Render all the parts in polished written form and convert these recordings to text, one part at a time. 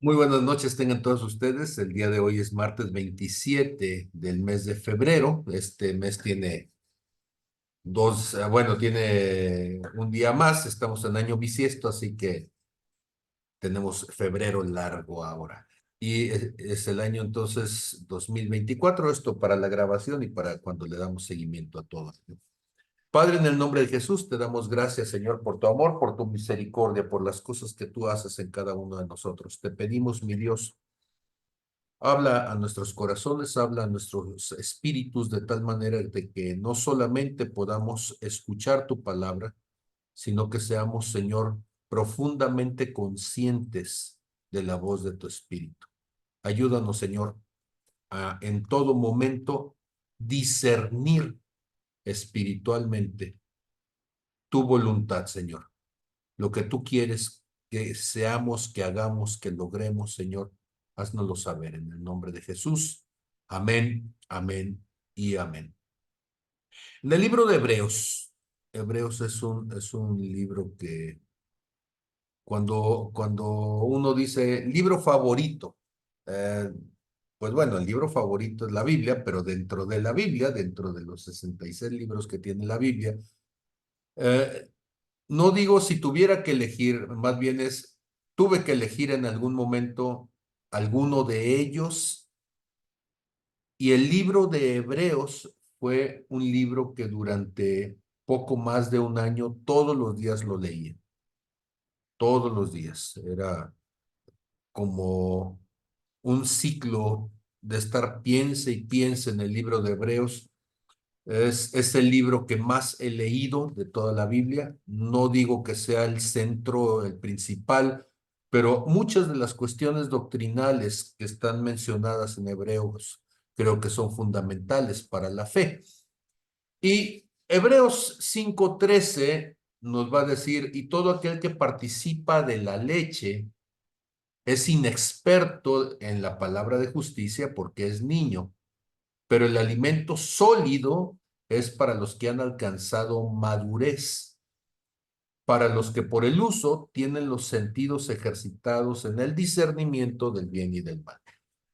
Muy buenas noches tengan todos ustedes. El día de hoy es martes 27 del mes de febrero. Este mes tiene tiene un día más. Estamos en año bisiesto, así que tenemos febrero largo ahora. Y es el año entonces 2024. Esto para la grabación y para cuando le damos seguimiento a todo. Padre, en el nombre de Jesús, te damos gracias, Señor, por tu amor, por tu misericordia, por las cosas que tú haces en cada uno de nosotros. Te pedimos, mi Dios, habla a nuestros corazones, habla a nuestros espíritus de tal manera de que no solamente podamos escuchar tu palabra, sino que seamos, Señor, profundamente conscientes de la voz de tu espíritu. Ayúdanos, Señor, a en todo momento discernir espiritualmente tu voluntad, Señor. Lo que tú quieres que seamos, que hagamos, que logremos, Señor, haznoslo saber en el nombre de Jesús. Amén, amén y amén. En el libro de Hebreos, Hebreos es un libro que cuando uno dice libro favorito, eh, pues bueno, el libro favorito es la Biblia, pero dentro de la Biblia, dentro de los 66 libros que tiene la Biblia, eh, no digo si tuviera que elegir, más bien tuve que elegir en algún momento alguno de ellos, y el libro de Hebreos fue un libro que durante poco más de un año todos los días lo leía, todos los días. Era como un ciclo de estar piense y piense en el libro de Hebreos. Es el libro que más he leído de toda la Biblia. No digo que sea el centro, el principal, pero muchas de las cuestiones doctrinales que están mencionadas en Hebreos creo que son fundamentales para la fe. Y Hebreos 5:13 nos va a decir, y todo aquel que participa de la leche es inexperto en la palabra de justicia porque es niño, pero el alimento sólido es para los que han alcanzado madurez, para los que por el uso tienen los sentidos ejercitados en el discernimiento del bien y del mal.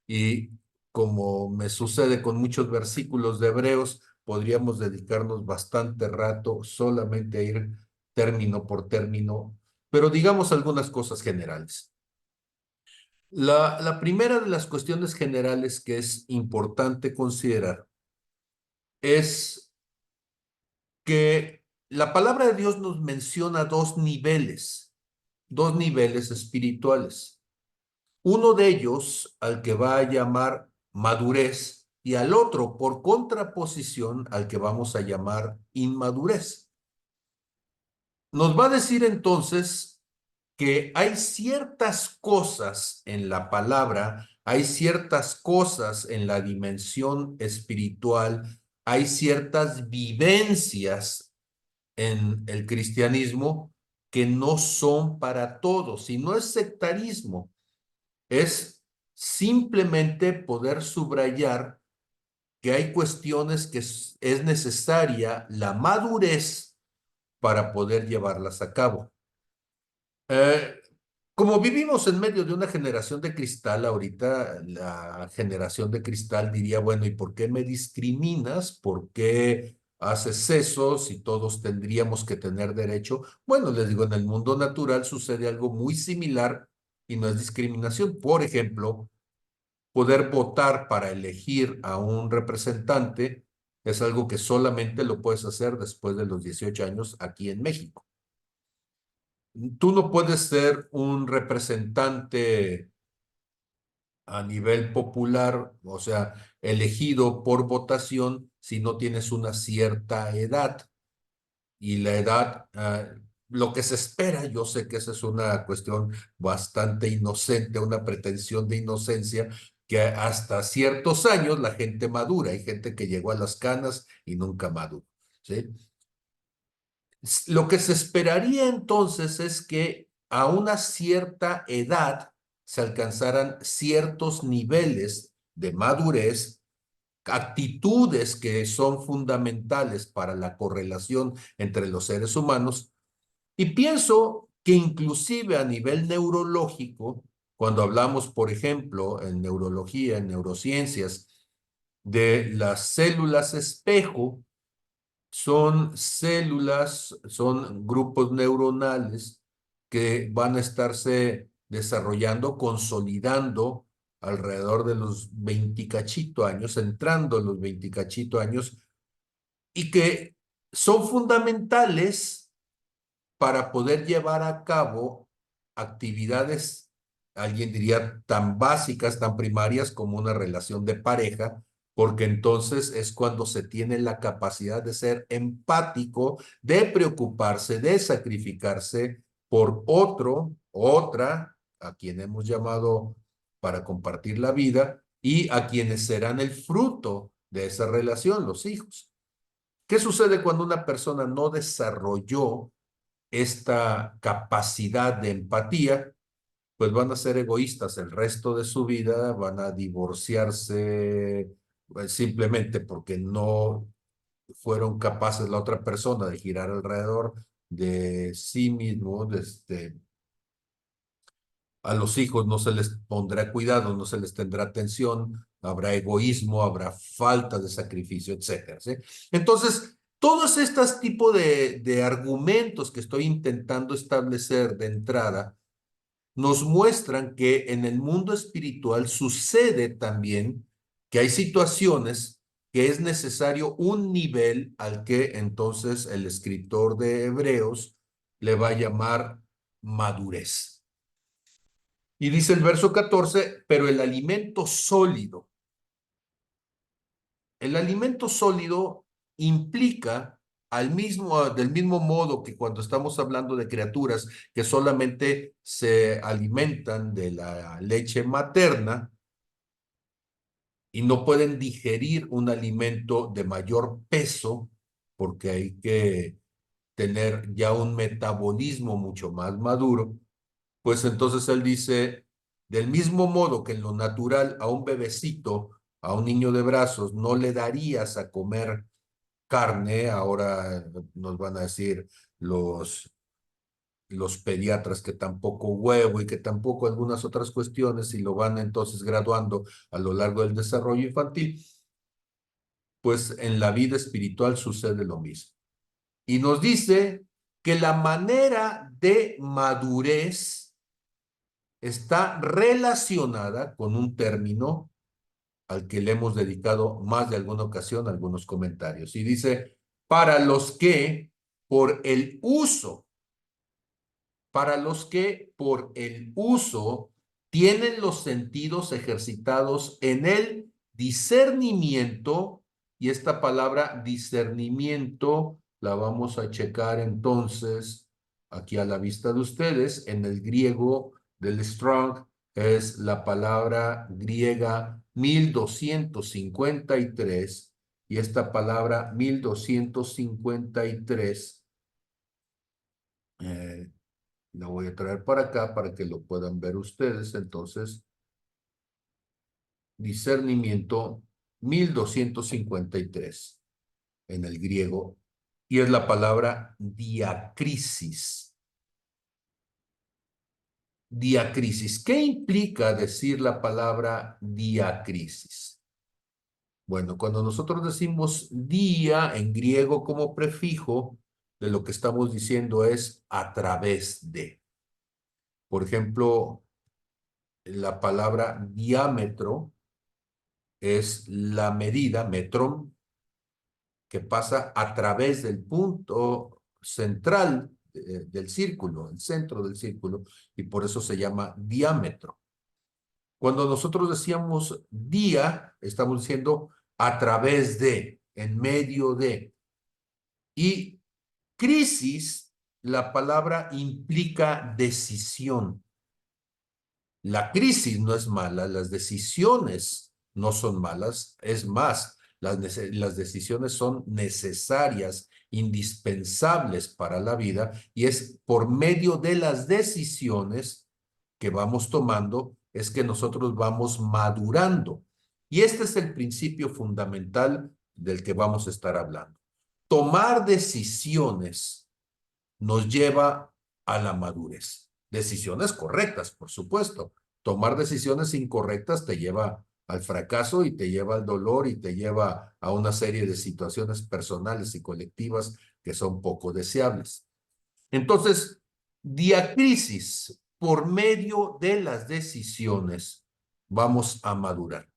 Y como me sucede con muchos versículos de Hebreos, podríamos dedicarnos bastante rato solamente a ir término por término, pero digamos algunas cosas generales. La primera de las cuestiones generales que es importante considerar es que la palabra de Dios nos menciona dos niveles espirituales. Uno de ellos al que va a llamar madurez y al otro, por contraposición, al que vamos a llamar inmadurez. Nos va a decir entonces que hay ciertas cosas en la palabra, hay ciertas cosas en la dimensión espiritual, hay ciertas vivencias en el cristianismo que no son para todos, y no es sectarismo, es simplemente poder subrayar que hay cuestiones que es necesaria la madurez para poder llevarlas a cabo. Eh, Como vivimos en medio de una generación de cristal, ahorita la generación de cristal diría, bueno, ¿y por qué me discriminas? ¿Por qué haces eso si todos tendríamos que tener derecho? Bueno, les digo, en el mundo natural sucede algo muy similar y no es discriminación. Por ejemplo, poder votar para elegir a un representante es algo que solamente lo puedes hacer después de los 18 años aquí en México. Tú no puedes ser un representante a nivel popular, o sea, elegido por votación si no tienes una cierta edad. Y la edad, lo que se espera, yo sé que esa es una cuestión bastante inocente, una pretensión de inocencia, que hasta ciertos años la gente madura, hay gente que llegó a las canas y nunca maduró, ¿sí? Lo que se esperaría entonces es que a una cierta edad se alcanzaran ciertos niveles de madurez, actitudes que son fundamentales para la correlación entre los seres humanos, y pienso que inclusive a nivel neurológico, Cuando hablamos, por ejemplo, en neurología, en neurociencias, de las células espejo, son células, son grupos neuronales que van a estarse desarrollando, consolidando alrededor de los 20 cachito años, entrando en los 20 cachito años, y que son fundamentales para poder llevar a cabo actividades, alguien diría, tan básicas, tan primarias como una relación de pareja, porque entonces es cuando se tiene la capacidad de ser empático, de preocuparse, de sacrificarse por otro, otra, a quien hemos llamado para compartir la vida y a quienes serán el fruto de esa relación, los hijos. ¿Qué sucede cuando una persona no desarrolló esta capacidad de empatía? Pues van a ser egoístas el resto de su vida, van a divorciarse simplemente porque no fueron capaces la otra persona de girar alrededor de sí mismo, a los hijos no se les pondrá cuidado, no se les tendrá atención, habrá egoísmo, habrá falta de sacrificio, etcétera, ¿sí? Entonces, todos estos tipos de argumentos que estoy intentando establecer de entrada nos muestran que en el mundo espiritual sucede también que hay situaciones que es necesario un nivel al que entonces el escritor de Hebreos le va a llamar madurez. Y dice el verso 14, pero el alimento sólido implica del mismo modo que cuando estamos hablando de criaturas que solamente se alimentan de la leche materna y no pueden digerir un alimento de mayor peso porque hay que tener ya un metabolismo mucho más maduro, pues entonces él dice, del mismo modo que en lo natural a un bebecito, a un niño de brazos, no le darías a comer carne, ahora nos van a decir los, los pediatras que tampoco huevo y que tampoco algunas otras cuestiones y lo van entonces graduando a lo largo del desarrollo infantil, pues en la vida espiritual sucede lo mismo. Y nos dice que la manera de madurez está relacionada con un término al que le hemos dedicado más de alguna ocasión algunos comentarios. Y dice, para los que por el uso, para los que por el uso tienen los sentidos ejercitados en el discernimiento, y esta palabra discernimiento la vamos a checar entonces aquí a la vista de ustedes, en el griego del Strong es la palabra griega 1253, y esta palabra 1253 lo voy a traer para acá para que lo puedan ver ustedes. Entonces, discernimiento 1253 en el griego, y es la palabra diacrisis. Diacrisis. ¿Qué implica decir la palabra diacrisis? Bueno, cuando nosotros decimos dia en griego como prefijo, de lo que estamos diciendo es a través de. Por ejemplo, la palabra diámetro es la medida, metrón, que pasa a través del punto central del círculo, el centro del círculo, y por eso se llama diámetro. Cuando nosotros decíamos día, estamos diciendo a través de, en medio de. Y crisis, la palabra implica decisión. La crisis no es mala, las decisiones no son malas, es más, las decisiones son necesarias, indispensables para la vida, y es por medio de las decisiones que vamos tomando, es que nosotros vamos madurando. Y este es el principio fundamental del que vamos a estar hablando. Tomar decisiones nos lleva a la madurez. Decisiones correctas, por supuesto, Tomar decisiones incorrectas te lleva al fracaso y te lleva al dolor y te lleva a una serie de situaciones personales y colectivas que son poco deseables. Entonces, diacrisis, por medio de las decisiones, vamos a madurar.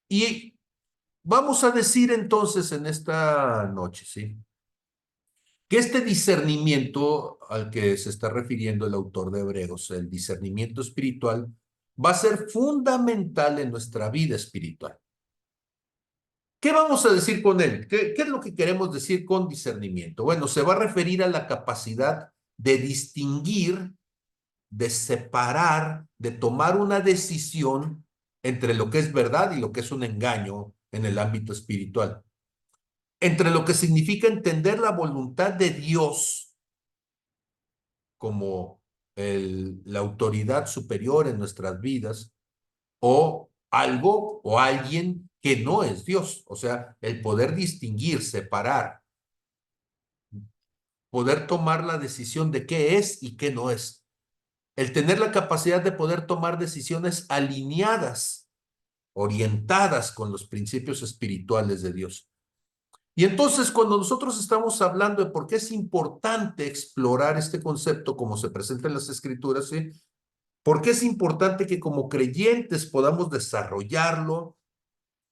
Y vamos a decir entonces en esta noche, ¿sí? Que este discernimiento al que se está refiriendo el autor de Hebreos, el discernimiento espiritual, va a ser fundamental en nuestra vida espiritual. ¿Qué vamos a decir con él? ¿Qué es lo que queremos decir con discernimiento? Bueno, se va a referir a la capacidad de distinguir, de separar, de tomar una decisión entre lo que es verdad y lo que es un engaño en el ámbito espiritual. Entre lo que significa entender la voluntad de Dios como la autoridad superior en nuestras vidas o algo o alguien que no es Dios. O sea, el poder distinguir, separar, poder tomar la decisión de qué es y qué no es. El tener la capacidad de poder tomar decisiones alineadas, orientadas con los principios espirituales de Dios. Y entonces, cuando nosotros estamos hablando de por qué es importante explorar este concepto como se presenta en las Escrituras, ¿sí? ¿Por qué es importante que como creyentes podamos desarrollarlo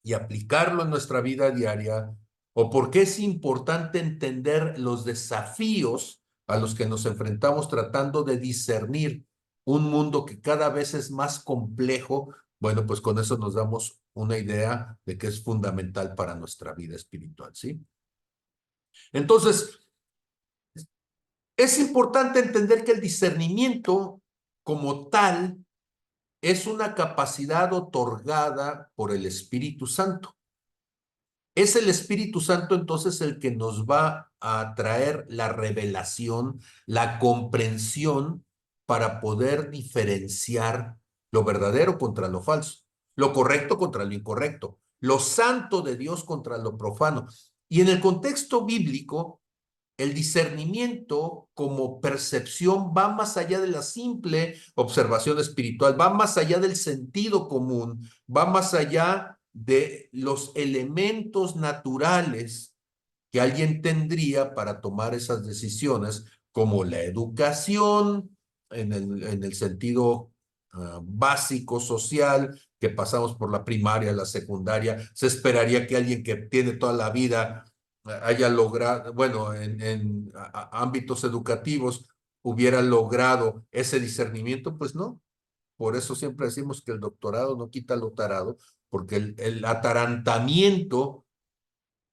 y aplicarlo en nuestra vida diaria? ¿O por qué es importante entender los desafíos a los que nos enfrentamos tratando de discernir un mundo que cada vez es más complejo? Bueno, pues con eso nos damos una idea de que es fundamental para nuestra vida espiritual, ¿sí? Entonces, es importante entender que el discernimiento como tal es una capacidad otorgada por el Espíritu Santo. Es el Espíritu Santo entonces el que nos va a traer la revelación, la comprensión para poder diferenciar lo verdadero contra lo falso, lo correcto contra lo incorrecto, lo santo de Dios contra lo profano. Y en el contexto bíblico, el discernimiento como percepción va más allá de la simple observación espiritual, va más allá del sentido común, va más allá de los elementos naturales que alguien tendría para tomar esas decisiones, como la educación en el sentido básico, social, que pasamos por la primaria, la secundaria. Se esperaría que alguien que tiene toda la vida haya logrado, bueno, en ámbitos educativos hubiera logrado ese discernimiento, pues no. Por eso siempre decimos que el doctorado no quita lo tarado, porque el atarantamiento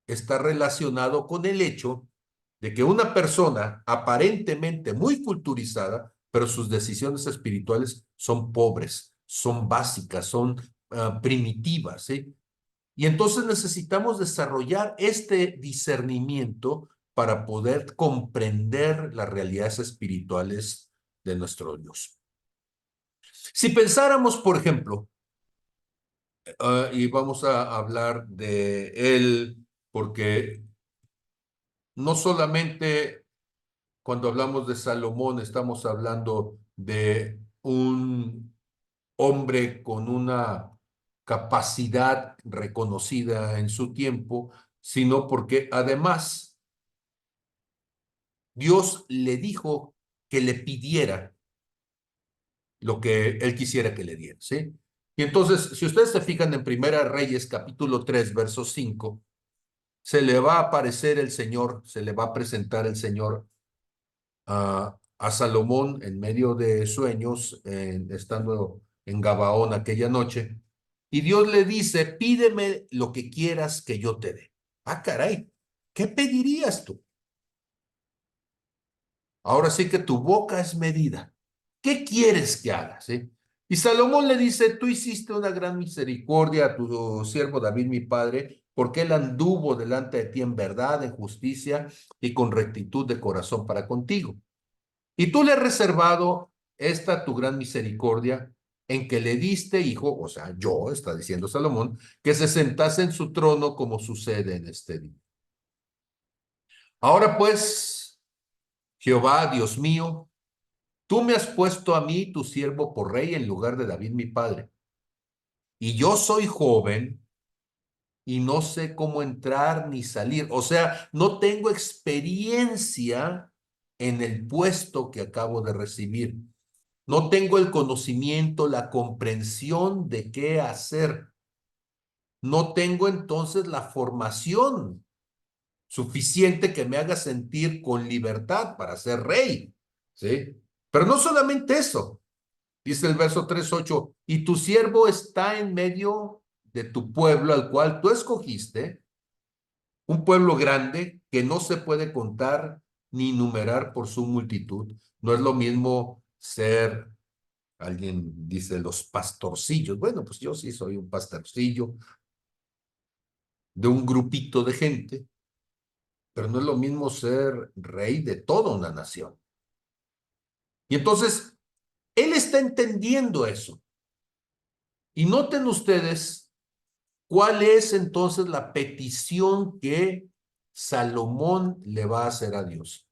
está relacionado con el hecho de que una persona aparentemente muy culturizada, pero sus decisiones espirituales son pobres, son básicas, son primitivas, ¿sí? Y entonces necesitamos desarrollar este discernimiento para poder comprender las realidades espirituales de nuestro Dios. Si pensáramos, por ejemplo, y vamos a hablar de él, porque no solamente cuando hablamos de Salomón estamos hablando de un hombre con una capacidad reconocida en su tiempo, sino porque además Dios le dijo que le pidiera lo que él quisiera que le diera, ¿sí? Y entonces, si ustedes se fijan en Primera Reyes, capítulo 3, verso 5, se le va a aparecer el Señor, se le va a presentar el Señor a Salomón en medio de sueños, estando en Gabaón aquella noche, y Dios le dice, pídeme lo que quieras que yo te dé. Ah, caray, ¿qué pedirías tú? Ahora sí que tu boca es medida. ¿Qué quieres que haga? ¿Sí? Y Salomón le dice, tú hiciste una gran misericordia a tu siervo David, mi padre, porque él anduvo delante de ti en verdad, en justicia y con rectitud de corazón para contigo. Y tú le has reservado esta tu gran misericordia en que le diste hijo, o sea, yo, está diciendo Salomón, que se sentase en su trono como sucede en este día. Ahora pues, Jehová, Dios mío, tú me has puesto a mí, tu siervo, por rey en lugar de David, mi padre. Y yo soy joven y no sé cómo entrar ni salir. O sea, no tengo experiencia en el puesto que acabo de recibir. No tengo el conocimiento, la comprensión de qué hacer. No tengo entonces la formación suficiente que me haga sentir con libertad para ser rey. ¿Sí? Pero no solamente eso. Dice el verso 3:8, y tu siervo está en medio de tu pueblo al cual tú escogiste, un pueblo grande que no se puede contar ni numerar por su multitud. No es lo mismo ser, alguien dice, los pastorcillos. Bueno, pues yo sí soy un pastorcillo de un grupito de gente, pero no es lo mismo ser rey de toda una nación. Y entonces, él está entendiendo eso. Y noten ustedes cuál es entonces la petición que Salomón le va a hacer a Dios.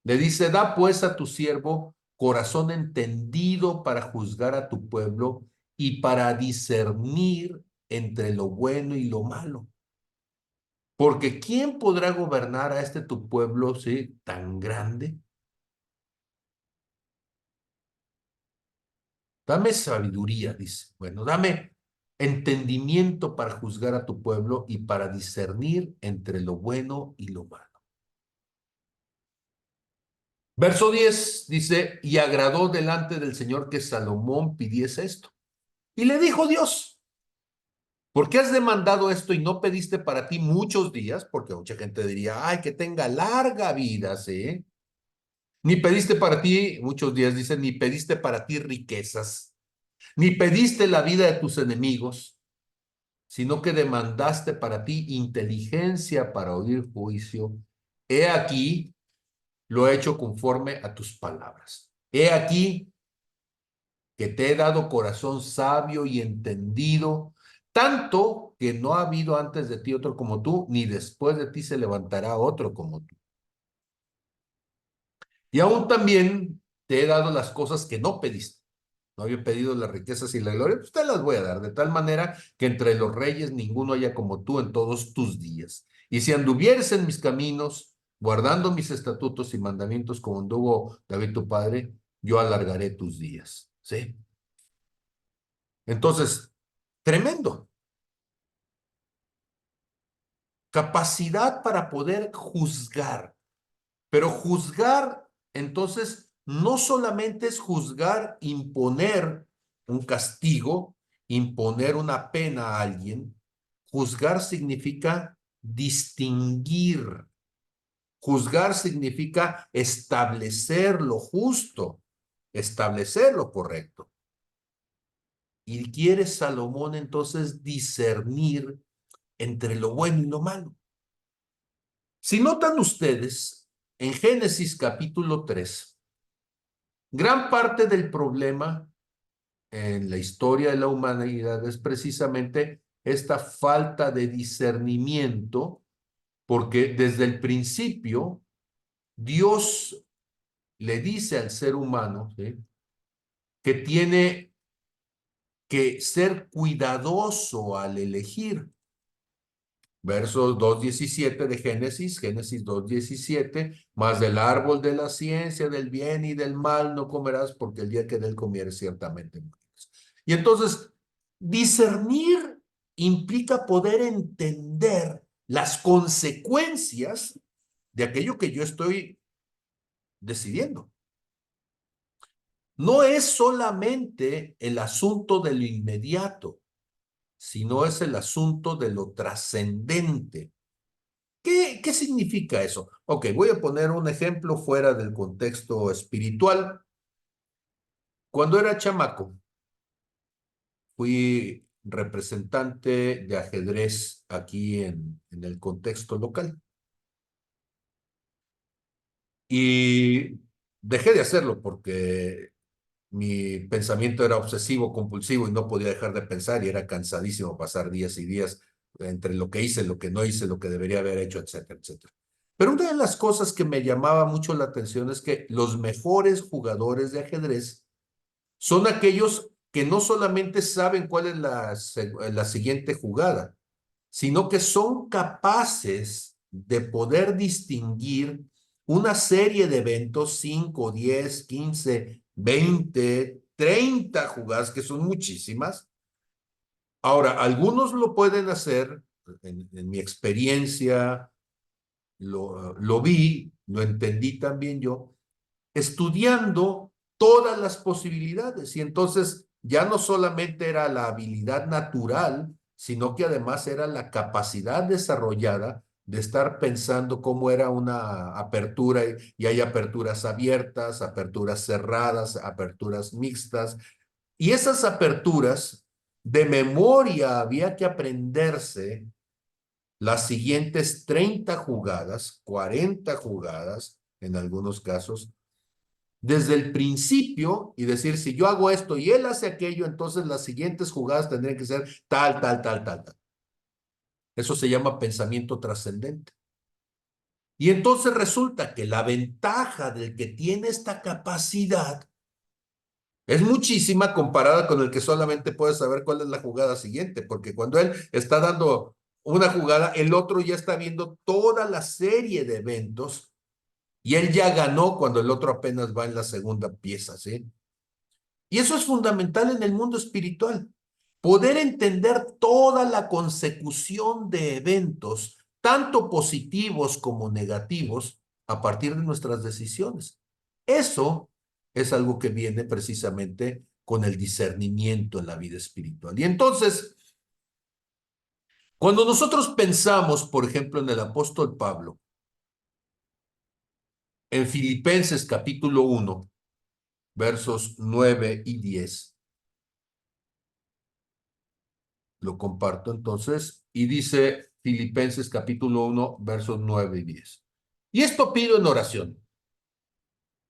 Le dice, da pues a tu siervo corazón entendido para juzgar a tu pueblo y para discernir entre lo bueno y lo malo. Porque ¿quién podrá gobernar a este tu pueblo, sí, tan grande? Dame sabiduría, dice. Bueno, dame entendimiento para juzgar a tu pueblo y para discernir entre lo bueno y lo malo. Verso 10 dice, y agradó delante del Señor que Salomón pidiese esto. Y le dijo Dios, ¿por qué has demandado esto y no pediste para ti muchos días? Porque mucha gente diría, ay, que tenga larga vida, ¿sí? Ni pediste para ti, muchos días dicen, ni pediste para ti riquezas, ni pediste la vida de tus enemigos, sino que demandaste para ti inteligencia para oír juicio. He aquí, lo he hecho conforme a tus palabras. He aquí que te he dado corazón sabio y entendido, tanto que no ha habido antes de ti otro como tú, ni después de ti se levantará otro como tú. Y aún también te he dado las cosas que no pediste. No había pedido las riquezas y la gloria, pues te las voy a dar, de tal manera que entre los reyes ninguno haya como tú en todos tus días. Y si anduvieres en mis caminos, guardando mis estatutos y mandamientos como anduvo David tu padre, yo alargaré tus días. ¿Sí? Entonces, tremendo. Capacidad para poder juzgar, pero juzgar, entonces, no solamente es juzgar, imponer un castigo, imponer una pena a alguien. Juzgar significa distinguir. Juzgar significa establecer lo justo, establecer lo correcto. Y quiere Salomón entonces discernir entre lo bueno y lo malo. Si notan ustedes, en Génesis capítulo 3, gran parte del problema en la historia de la humanidad es precisamente esta falta de discernimiento, porque desde el principio Dios le dice al ser humano, ¿sí?, que tiene que ser cuidadoso al elegir. Verso 2:17 de Génesis, Génesis 2:17, más del árbol de la ciencia, del bien y del mal no comerás, porque el día que de él comieres ciertamente morirás. Y entonces, discernir implica poder entender las consecuencias de aquello que yo estoy decidiendo. No es solamente el asunto de lo inmediato, sino es el asunto de lo trascendente. ¿Qué significa eso? Ok, voy a poner un ejemplo fuera del contexto espiritual. Cuando era chamaco, fui representante de ajedrez aquí en el contexto local. Y dejé de hacerlo porque mi pensamiento era obsesivo, compulsivo y no podía dejar de pensar y era cansadísimo pasar días y días entre lo que hice, lo que no hice, lo que debería haber hecho, etcétera, etcétera. Pero una de las cosas que me llamaba mucho la atención es que los mejores jugadores de ajedrez son aquellos que no solamente saben cuál es la siguiente jugada, sino que son capaces de poder distinguir una serie de eventos, 5, 10, 15, 20, 30 jugadas, que son muchísimas. Ahora, algunos lo pueden hacer, en mi experiencia, lo vi, lo entendí también yo, estudiando todas las posibilidades. Y entonces ya no solamente era la habilidad natural, sino que además era la capacidad desarrollada de estar pensando cómo era una apertura y hay aperturas abiertas, aperturas cerradas, aperturas mixtas. Y esas aperturas de memoria había que aprenderse las siguientes 30 jugadas, 40 jugadas en algunos casos, desde el principio y decir, si yo hago esto y él hace aquello, entonces las siguientes jugadas tendrían que ser tal, tal, tal, tal, tal. Eso se llama pensamiento trascendente. Y entonces resulta que la ventaja del que tiene esta capacidad es muchísima comparada con el que solamente puede saber cuál es la jugada siguiente, porque cuando él está dando una jugada, el otro ya está viendo toda la serie de eventos y él ya ganó cuando el otro apenas va en la segunda pieza, ¿sí? Y eso es fundamental en el mundo espiritual. Poder entender toda la consecución de eventos, tanto positivos como negativos, a partir de nuestras decisiones. Eso es algo que viene precisamente con el discernimiento en la vida espiritual. Y entonces, cuando nosotros pensamos, por ejemplo, en el apóstol Pablo, en Filipenses capítulo 1, versos 9 y 10, lo comparto entonces, y dice Filipenses capítulo 1, versos 9 y 10. Y esto pido en oración,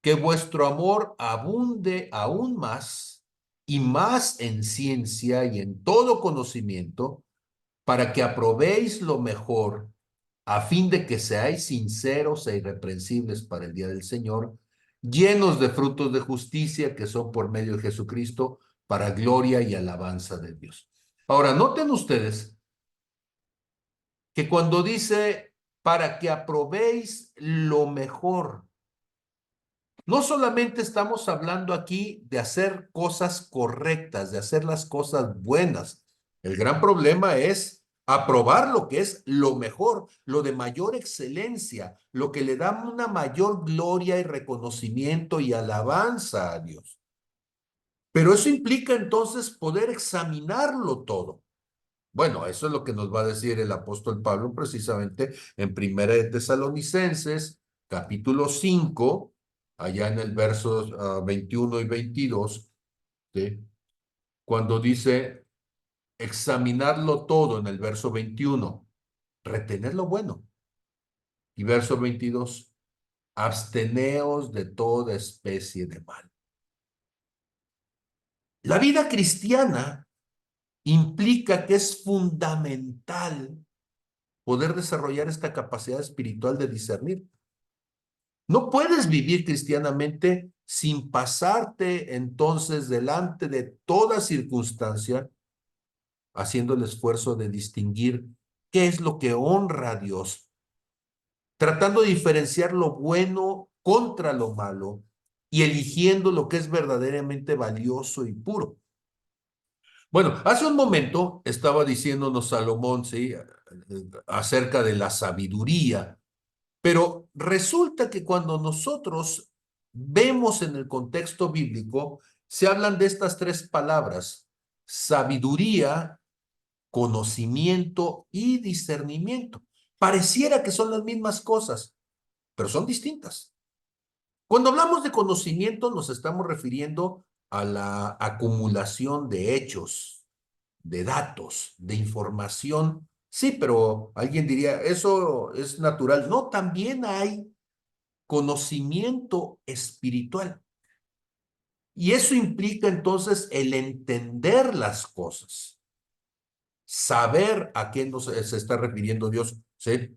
que vuestro amor abunde aún más y más en ciencia y en todo conocimiento, para que aprobéis lo mejor, a fin de que seáis sinceros e irreprensibles para el día del Señor, llenos de frutos de justicia que son por medio de Jesucristo, para gloria y alabanza de Dios. Ahora, noten ustedes que cuando dice para que aprobéis lo mejor, no solamente estamos hablando aquí de hacer cosas correctas, de hacer las cosas buenas. El gran problema es aprobar lo que es lo mejor, lo de mayor excelencia, lo que le da una mayor gloria y reconocimiento y alabanza a Dios. Pero eso implica entonces poder examinarlo todo. Bueno, eso es lo que nos va a decir el apóstol Pablo precisamente en Primera de Tesalonicenses, capítulo 5, allá en el versos 21 y 22, ¿sí? Cuando dice examinarlo todo en el verso 21, retener lo bueno. Y verso 22, absteneos de toda especie de mal. La vida cristiana implica que es fundamental poder desarrollar esta capacidad espiritual de discernir. No puedes vivir cristianamente sin pasarte entonces delante de toda circunstancia, haciendo el esfuerzo de distinguir qué es lo que honra a Dios, tratando de diferenciar lo bueno contra lo malo y eligiendo lo que es verdaderamente valioso y puro. Bueno, hace un momento estaba diciéndonos Salomón, ¿sí? Acerca de la sabiduría. Pero resulta que cuando nosotros vemos en el contexto bíblico, se hablan de estas tres palabras: sabiduría, conocimiento y discernimiento. Pareciera que son las mismas cosas, pero son distintas. Cuando hablamos de conocimiento, nos estamos refiriendo a la acumulación de hechos, de datos, de información. Sí, pero alguien diría, eso es natural. No, también hay conocimiento espiritual. Y eso implica entonces el entender las cosas, saber a qué se está refiriendo Dios, ¿sí?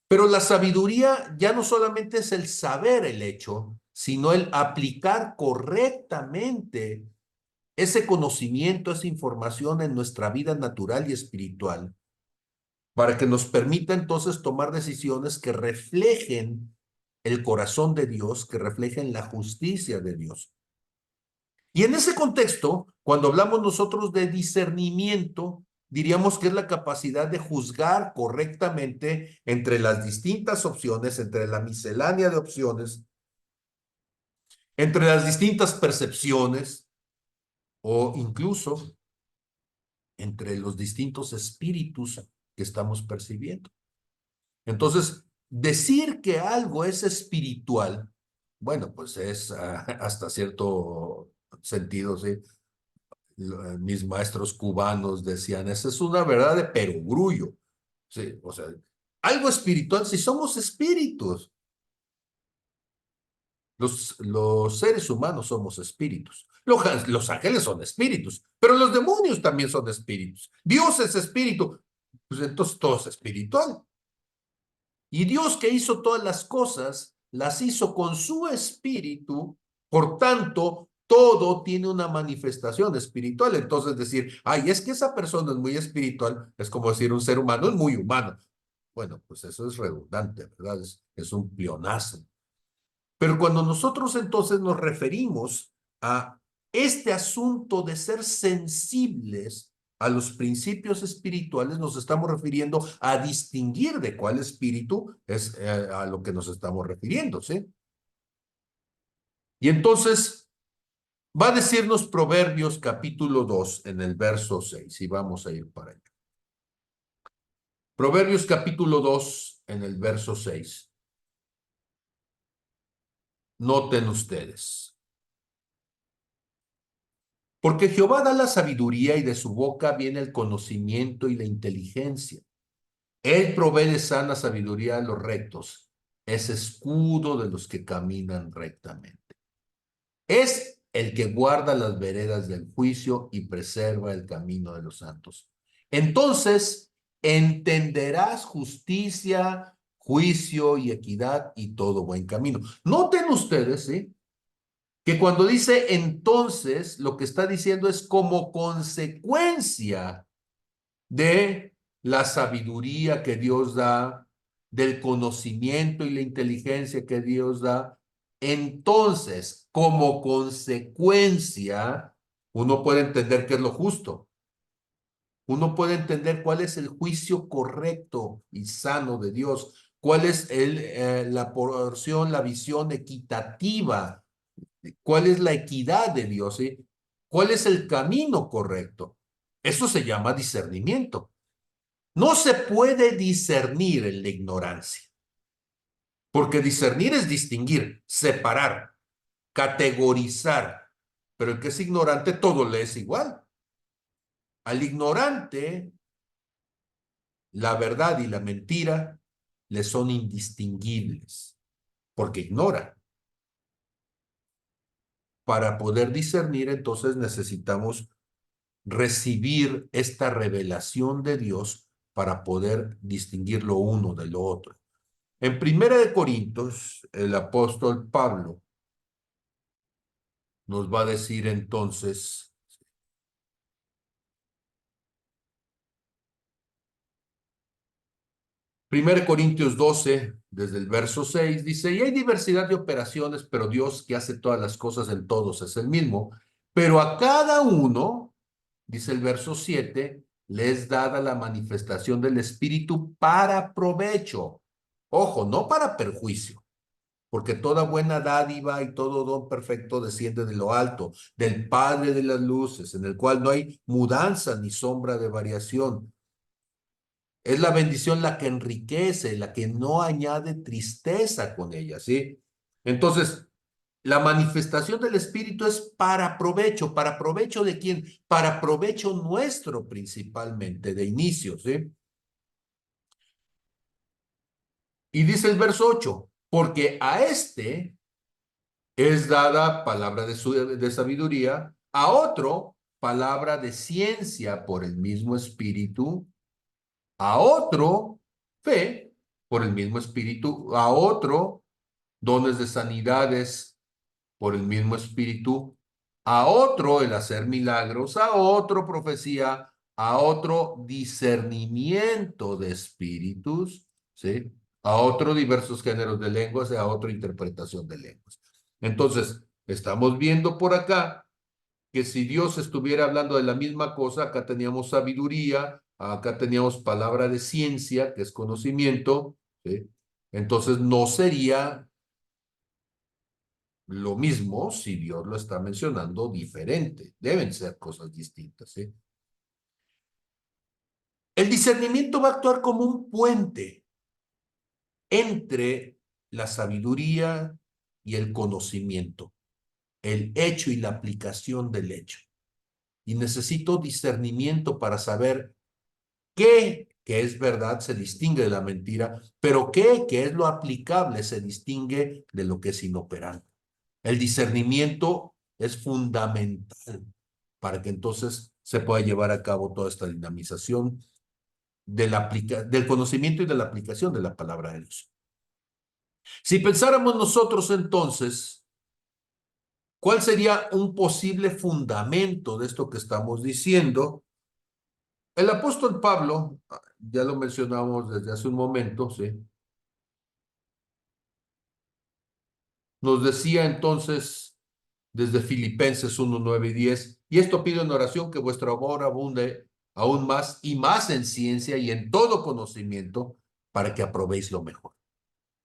Pero la sabiduría ya no solamente es el saber el hecho, sino el aplicar correctamente ese conocimiento, esa información en nuestra vida natural y espiritual, para que nos permita entonces tomar decisiones que reflejen el corazón de Dios, que reflejen la justicia de Dios. Y en ese contexto, cuando hablamos nosotros de discernimiento, diríamos que es la capacidad de juzgar correctamente entre las distintas opciones, entre la miscelánea de opciones, entre las distintas percepciones o incluso entre los distintos espíritus que estamos percibiendo. Entonces, decir que algo es espiritual, bueno, pues es hasta cierto sentido, ¿sí? Mis maestros cubanos decían, esa es una verdad de perogrullo. Sí, o sea, algo espiritual, si somos espíritus, los seres humanos somos espíritus. Los ángeles son espíritus, pero los demonios también son espíritus. Dios es espíritu, pues entonces todo es espiritual. Y Dios que hizo todas las cosas, las hizo con su espíritu, por tanto, todo tiene una manifestación espiritual. Entonces decir, ay, es que esa persona es muy espiritual, es como decir un ser humano es muy humano. Bueno, pues eso es redundante, ¿verdad? Es un pleonasmo. Pero cuando nosotros entonces nos referimos a este asunto de ser sensibles a los principios espirituales, nos estamos refiriendo a distinguir de cuál espíritu es a lo que nos estamos refiriendo, ¿sí? Y entonces va a decirnos Proverbios capítulo 2 en el verso 6 y vamos a ir para allá. Proverbios capítulo 2 en el verso 6. Noten ustedes. Porque Jehová da la sabiduría y de su boca viene el conocimiento y la inteligencia. Él provee de sana sabiduría a los rectos, es escudo de los que caminan rectamente. Es el que guarda las veredas del juicio y preserva el camino de los santos. Entonces entenderás justicia, juicio y equidad y todo buen camino. Noten ustedes, ¿sí? Que cuando dice entonces, lo que está diciendo es como consecuencia de la sabiduría que Dios da, del conocimiento y la inteligencia que Dios da. Entonces, como consecuencia, uno puede entender qué es lo justo. Uno puede entender cuál es el juicio correcto y sano de Dios, cuál es la porción, la visión equitativa, cuál es la equidad de Dios, ¿sí? ¿Cuál es el camino correcto? Eso se llama discernimiento. No se puede discernir en la ignorancia, porque discernir es distinguir, separar, categorizar, pero el que es ignorante todo le es igual. Al ignorante, la verdad y la mentira le son indistinguibles, porque ignora. Para poder discernir, entonces necesitamos recibir esta revelación de Dios para poder distinguir lo uno de lo otro. En Primera de Corintios, el apóstol Pablo nos va a decir entonces, Primera de Corintios 12, desde el verso 6, dice, y hay diversidad de operaciones, pero Dios que hace todas las cosas en todos es el mismo, pero a cada uno, dice el verso 7, le es dada la manifestación del Espíritu para provecho. Ojo, no para perjuicio, porque toda buena dádiva y todo don perfecto desciende de lo alto, del Padre de las luces, en el cual no hay mudanza ni sombra de variación. Es la bendición la que enriquece, la que no añade tristeza con ella, ¿sí? Entonces, la manifestación del Espíritu es para provecho de quién? Para provecho nuestro principalmente, de inicio, ¿sí? Y dice el verso 8, porque a este es dada palabra de sabiduría, a otro palabra de ciencia por el mismo Espíritu, a otro fe por el mismo espíritu, a otro dones de sanidades por el mismo espíritu, a otro el hacer milagros, a otro profecía, a otro discernimiento de espíritus, ¿sí? A otro diversos géneros de lenguas y a otro interpretación de lenguas. Entonces, estamos viendo por acá que si Dios estuviera hablando de la misma cosa, acá teníamos sabiduría, acá teníamos palabra de ciencia, que es conocimiento, ¿sí? Entonces no sería lo mismo si Dios lo está mencionando diferente. Deben ser cosas distintas, ¿sí? El discernimiento va a actuar como un puente entre la sabiduría y el conocimiento, el hecho y la aplicación del hecho. Y necesito discernimiento para saber qué, que es verdad, se distingue de la mentira, pero qué, que es lo aplicable, se distingue de lo que es inoperante. El discernimiento es fundamental para que entonces se pueda llevar a cabo toda esta dinamización del conocimiento y de la aplicación de la palabra de Dios. Si pensáramos nosotros entonces, ¿cuál sería un posible fundamento de esto que estamos diciendo? El apóstol Pablo, ya lo mencionamos desde hace un momento, ¿sí? Nos decía entonces desde Filipenses 1, 9 y 10, y esto pido en oración que vuestro amor abunde aún más y más en ciencia y en todo conocimiento para que aprobéis lo mejor,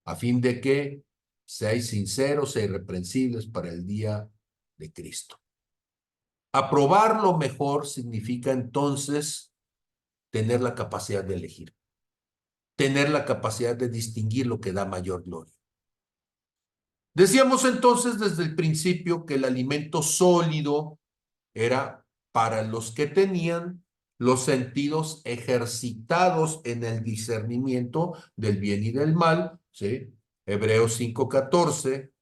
a fin de que seáis sinceros e irreprensibles para el día de Cristo. Aprobar lo mejor significa entonces tener la capacidad de elegir, tener la capacidad de distinguir lo que da mayor gloria. Decíamos entonces desde el principio que el alimento sólido era para los que tenían los sentidos ejercitados en el discernimiento del bien y del mal, ¿sí? Hebreos 5:14.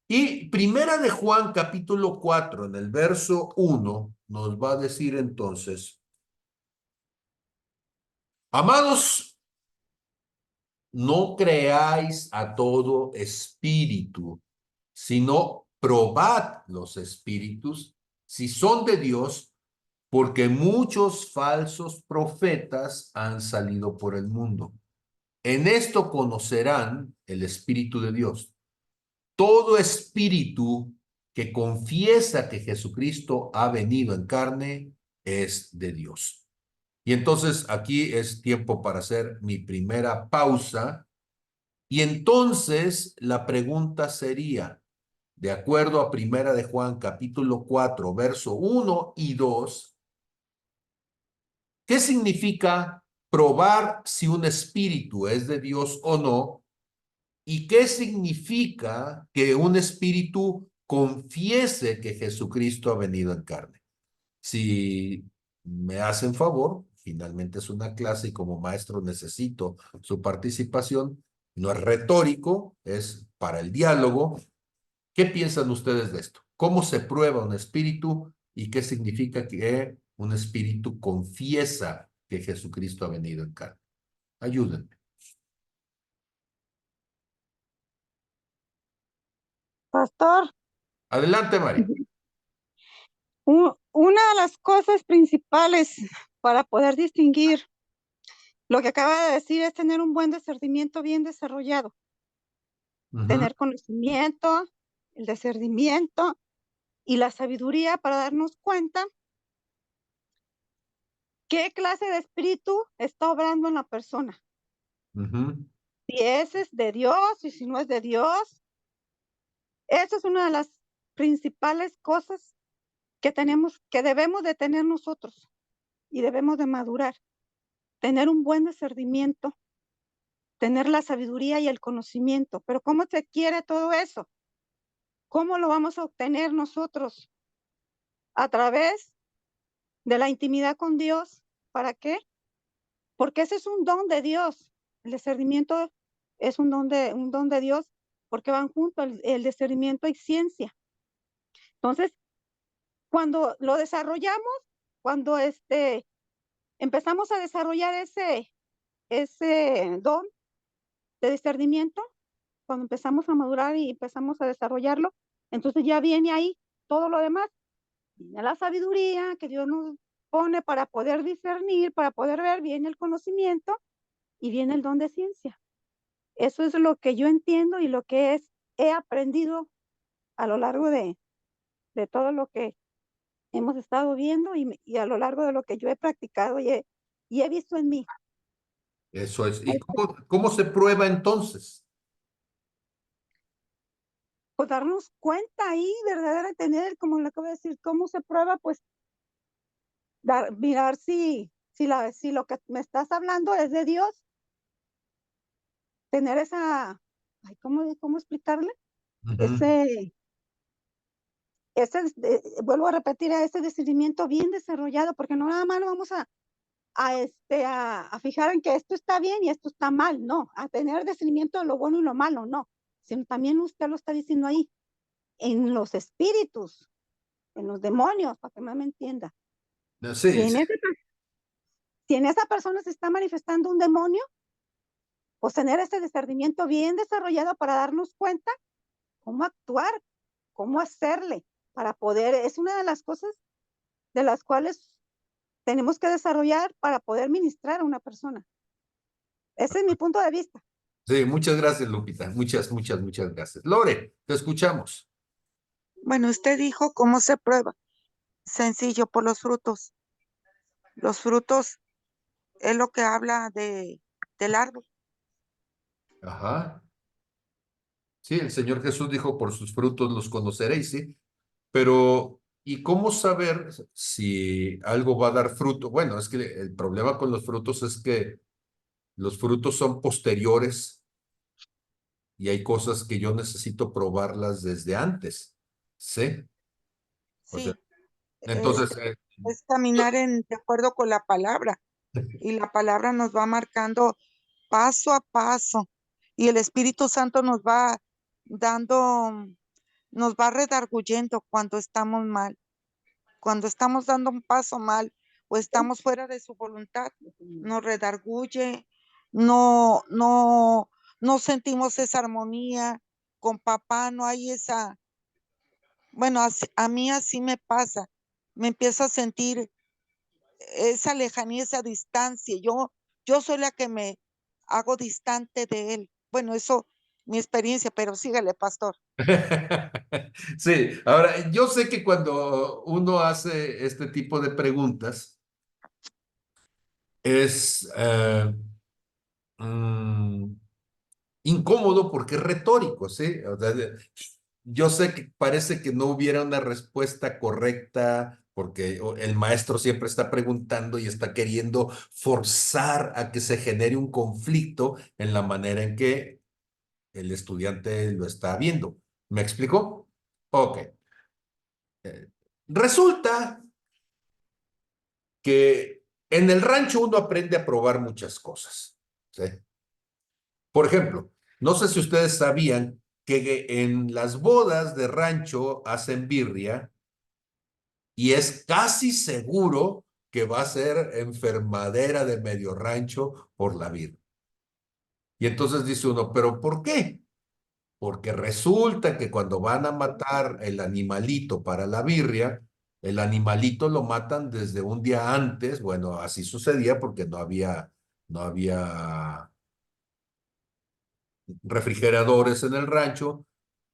Y Primera de Juan, capítulo 4, en el verso 1, nos va a decir entonces, amados, no creáis a todo espíritu, sino probad los espíritus si son de Dios, porque muchos falsos profetas han salido por el mundo. En esto conocerán el Espíritu de Dios. Todo espíritu que confiesa que Jesucristo ha venido en carne es de Dios. Y entonces aquí es tiempo para hacer mi primera pausa. Y entonces la pregunta sería, de acuerdo a Primera de Juan, capítulo 4, verso 1 y 2, ¿qué significa probar si un espíritu es de Dios o no? ¿Y qué significa que un espíritu confiese que Jesucristo ha venido en carne? Si me hacen favor, finalmente es una clase y como maestro necesito su participación. No es retórico, es para el diálogo. ¿Qué piensan ustedes de esto? ¿Cómo se prueba un espíritu y qué significa que un espíritu confiesa que Jesucristo ha venido en carne? Ayúdenme. Pastor, Adelante, María. una de las cosas principales para poder distinguir lo que acaba de decir es tener un buen discernimiento bien desarrollado, Ujú, tener conocimiento, el discernimiento y la sabiduría para darnos cuenta qué clase de espíritu está obrando en la persona. ujú, Si ese es de Dios y si no es de Dios. Esa es una de las principales cosas que debemos de tener nosotros y debemos de madurar. Tener un buen discernimiento, tener la sabiduría y el conocimiento. Pero ¿cómo se quiere todo eso? ¿Cómo lo vamos a obtener nosotros? A través de la intimidad con Dios. ¿Para qué? Porque ese es un don de Dios. El discernimiento es un don de Dios porque van juntos el discernimiento y ciencia. Entonces, cuando lo desarrollamos, cuando empezamos a desarrollar ese don, de discernimiento, cuando empezamos a madurar y empezamos a desarrollarlo, entonces ya viene ahí todo lo demás. Viene la sabiduría que Dios nos pone para poder discernir, para poder ver, viene el conocimiento y viene el don de ciencia. Eso es lo que yo entiendo y lo que he aprendido a lo largo de todo lo que hemos estado viendo y a lo largo de lo que yo he practicado y he visto en mí. Eso es. ¿Y cómo se prueba entonces? Pues darnos cuenta ahí, verdaderamente tener, como le acabo de decir, cómo se prueba, pues mirar si lo que me estás hablando es de Dios, tener esa, ay, ¿cómo explicarle? Ujú. Ese, vuelvo a repetir, a ese discernimiento bien desarrollado, porque no nada más nos vamos a fijar en que esto está bien y esto está mal, no, a tener discernimiento de lo bueno y lo malo, no, sino también usted lo está diciendo ahí, en los espíritus, en los demonios, para que más me entienda. Si Sí, en, sí. ese, si en esa persona se está manifestando un demonio, pues tener ese discernimiento bien desarrollado para darnos cuenta cómo actuar, cómo hacerle, para poder, es una de las cosas de las cuales tenemos que desarrollar para poder ministrar a una persona. Ese es mi punto de vista. Sí, muchas gracias, Lupita. Muchas gracias. Lore, te escuchamos. Bueno, usted dijo cómo se prueba. Sencillo, por los frutos. Los frutos es lo que habla del árbol. Ajá. Sí, el Señor Jesús dijo, por sus frutos los conoceréis, ¿sí? Pero, ¿y cómo saber si algo va a dar fruto? Bueno, es que el problema con los frutos es que los frutos son posteriores y hay cosas que yo necesito probarlas desde antes, ¿sí? O sea, Sí, entonces, es caminar de acuerdo con la palabra. Y la palabra nos va marcando paso a paso. Y el Espíritu Santo nos va dando, nos va redarguyendo cuando estamos mal. Cuando estamos dando un paso mal o estamos fuera de su voluntad, nos redarguye, no sentimos esa armonía con papá, no hay esa, bueno, a mí así me pasa, me empiezo a sentir esa lejanía, esa distancia, yo soy la que me hago distante de él. Bueno, eso, mi experiencia, pero sígale, pastor. sí, ahora yo sé que cuando uno hace este tipo de preguntas es mm, incómodo porque es retórico, ¿sí? O sea, yo sé que parece que no hubiera una respuesta correcta porque el maestro siempre está preguntando y está queriendo forzar a que se genere un conflicto en la manera en que el estudiante lo está viendo. ¿Me explicó? Ok. Resulta que en el rancho uno aprende a probar muchas cosas, ¿sí? Por ejemplo, no sé si ustedes sabían que en las bodas de rancho hacen birria y es casi seguro que va a ser enfermadera de medio rancho por la birria. Y entonces dice uno, ¿pero por qué? Porque resulta que cuando van a matar el animalito para la birria, el animalito lo matan desde un día antes. Bueno, así sucedía porque no había refrigeradores en el rancho.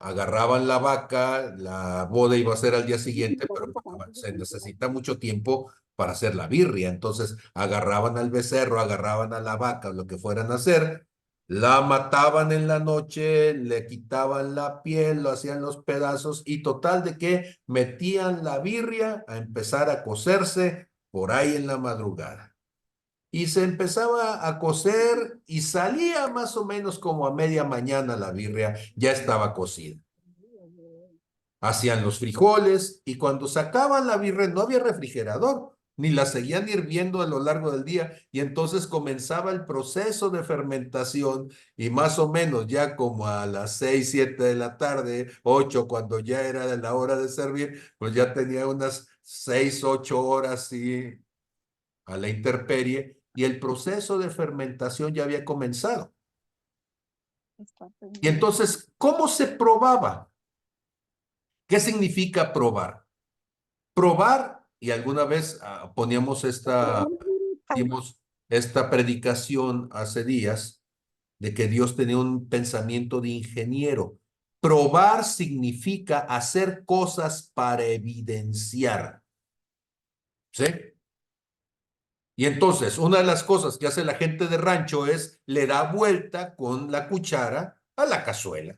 Agarraban la vaca, la boda iba a ser al día siguiente, pero se necesita mucho tiempo para hacer la birria. Entonces agarraban al becerro, agarraban a la vaca, lo que fueran a hacer, la mataban en la noche, le quitaban la piel, lo hacían los pedazos y total de que metían la birria a empezar a cocerse por ahí en la madrugada. Y se empezaba a cocer y salía más o menos como a media mañana la birria, ya estaba cocida. Hacían los frijoles y cuando sacaban la birria no había refrigerador, ni la seguían hirviendo a lo largo del día y entonces comenzaba el proceso de fermentación y más o menos ya como a las 6, 7 de la tarde, 8 cuando ya era de la hora de servir, pues ya tenía unas 6, 8 horas a la intemperie y el proceso de fermentación ya había comenzado. Y entonces, ¿cómo se probaba? ¿Qué significa probar? Probar, y alguna vez poníamos dimos esta predicación hace días de que Dios tenía un pensamiento de ingeniero. Probar significa hacer cosas para evidenciar. ¿Sí? Y entonces, una de las cosas que hace la gente de rancho es le da vuelta con la cuchara a la cazuela.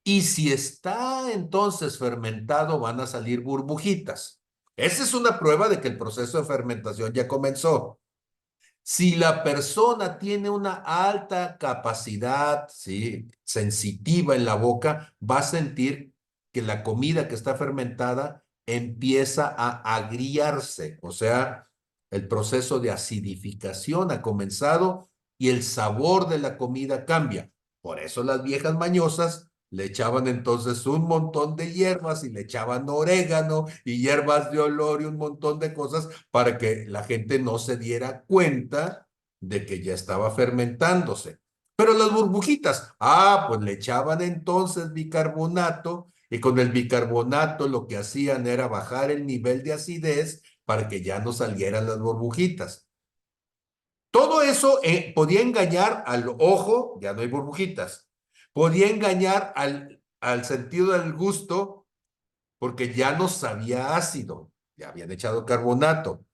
Y si está entonces fermentado, van a salir burbujitas. Esa es una prueba de que el proceso de fermentación ya comenzó. Si la persona tiene una alta capacidad, ¿sí?, sensitiva en la boca, va a sentir que la comida que está fermentada empieza a agriarse, o sea, el proceso de acidificación ha comenzado y el sabor de la comida cambia. Por eso las viejas mañosas le echaban entonces un montón de hierbas y le echaban orégano y hierbas de olor y un montón de cosas para que la gente no se diera cuenta de que ya estaba fermentándose. Pero las burbujitas, pues le echaban entonces bicarbonato y con el bicarbonato lo que hacían era bajar el nivel de acidez para que ya no salieran las burbujitas. Todo eso podía engañar al ojo, ya no hay burbujitas. Podía engañar al sentido del gusto porque ya no sabía ácido, ya habían echado carbonato.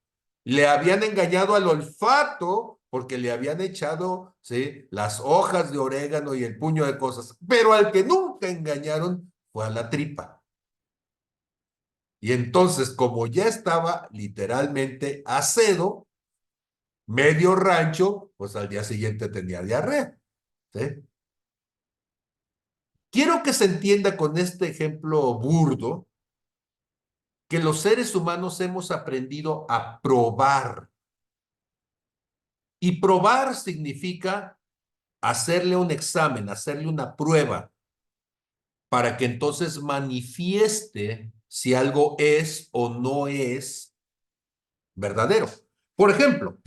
Le habían engañado al olfato porque le habían echado, ¿sí?, las hojas de orégano y el puño de cosas. Pero al que nunca engañaron fue a la tripa. Y entonces, como ya estaba literalmente acedo, medio rancho, pues al día siguiente tenía diarrea. ¿Sí? Quiero que se entienda con este ejemplo burdo que los seres humanos hemos aprendido a probar. Y probar significa hacerle un examen, hacerle una prueba, para que entonces manifieste si algo es o no es verdadero. Por ejemplo,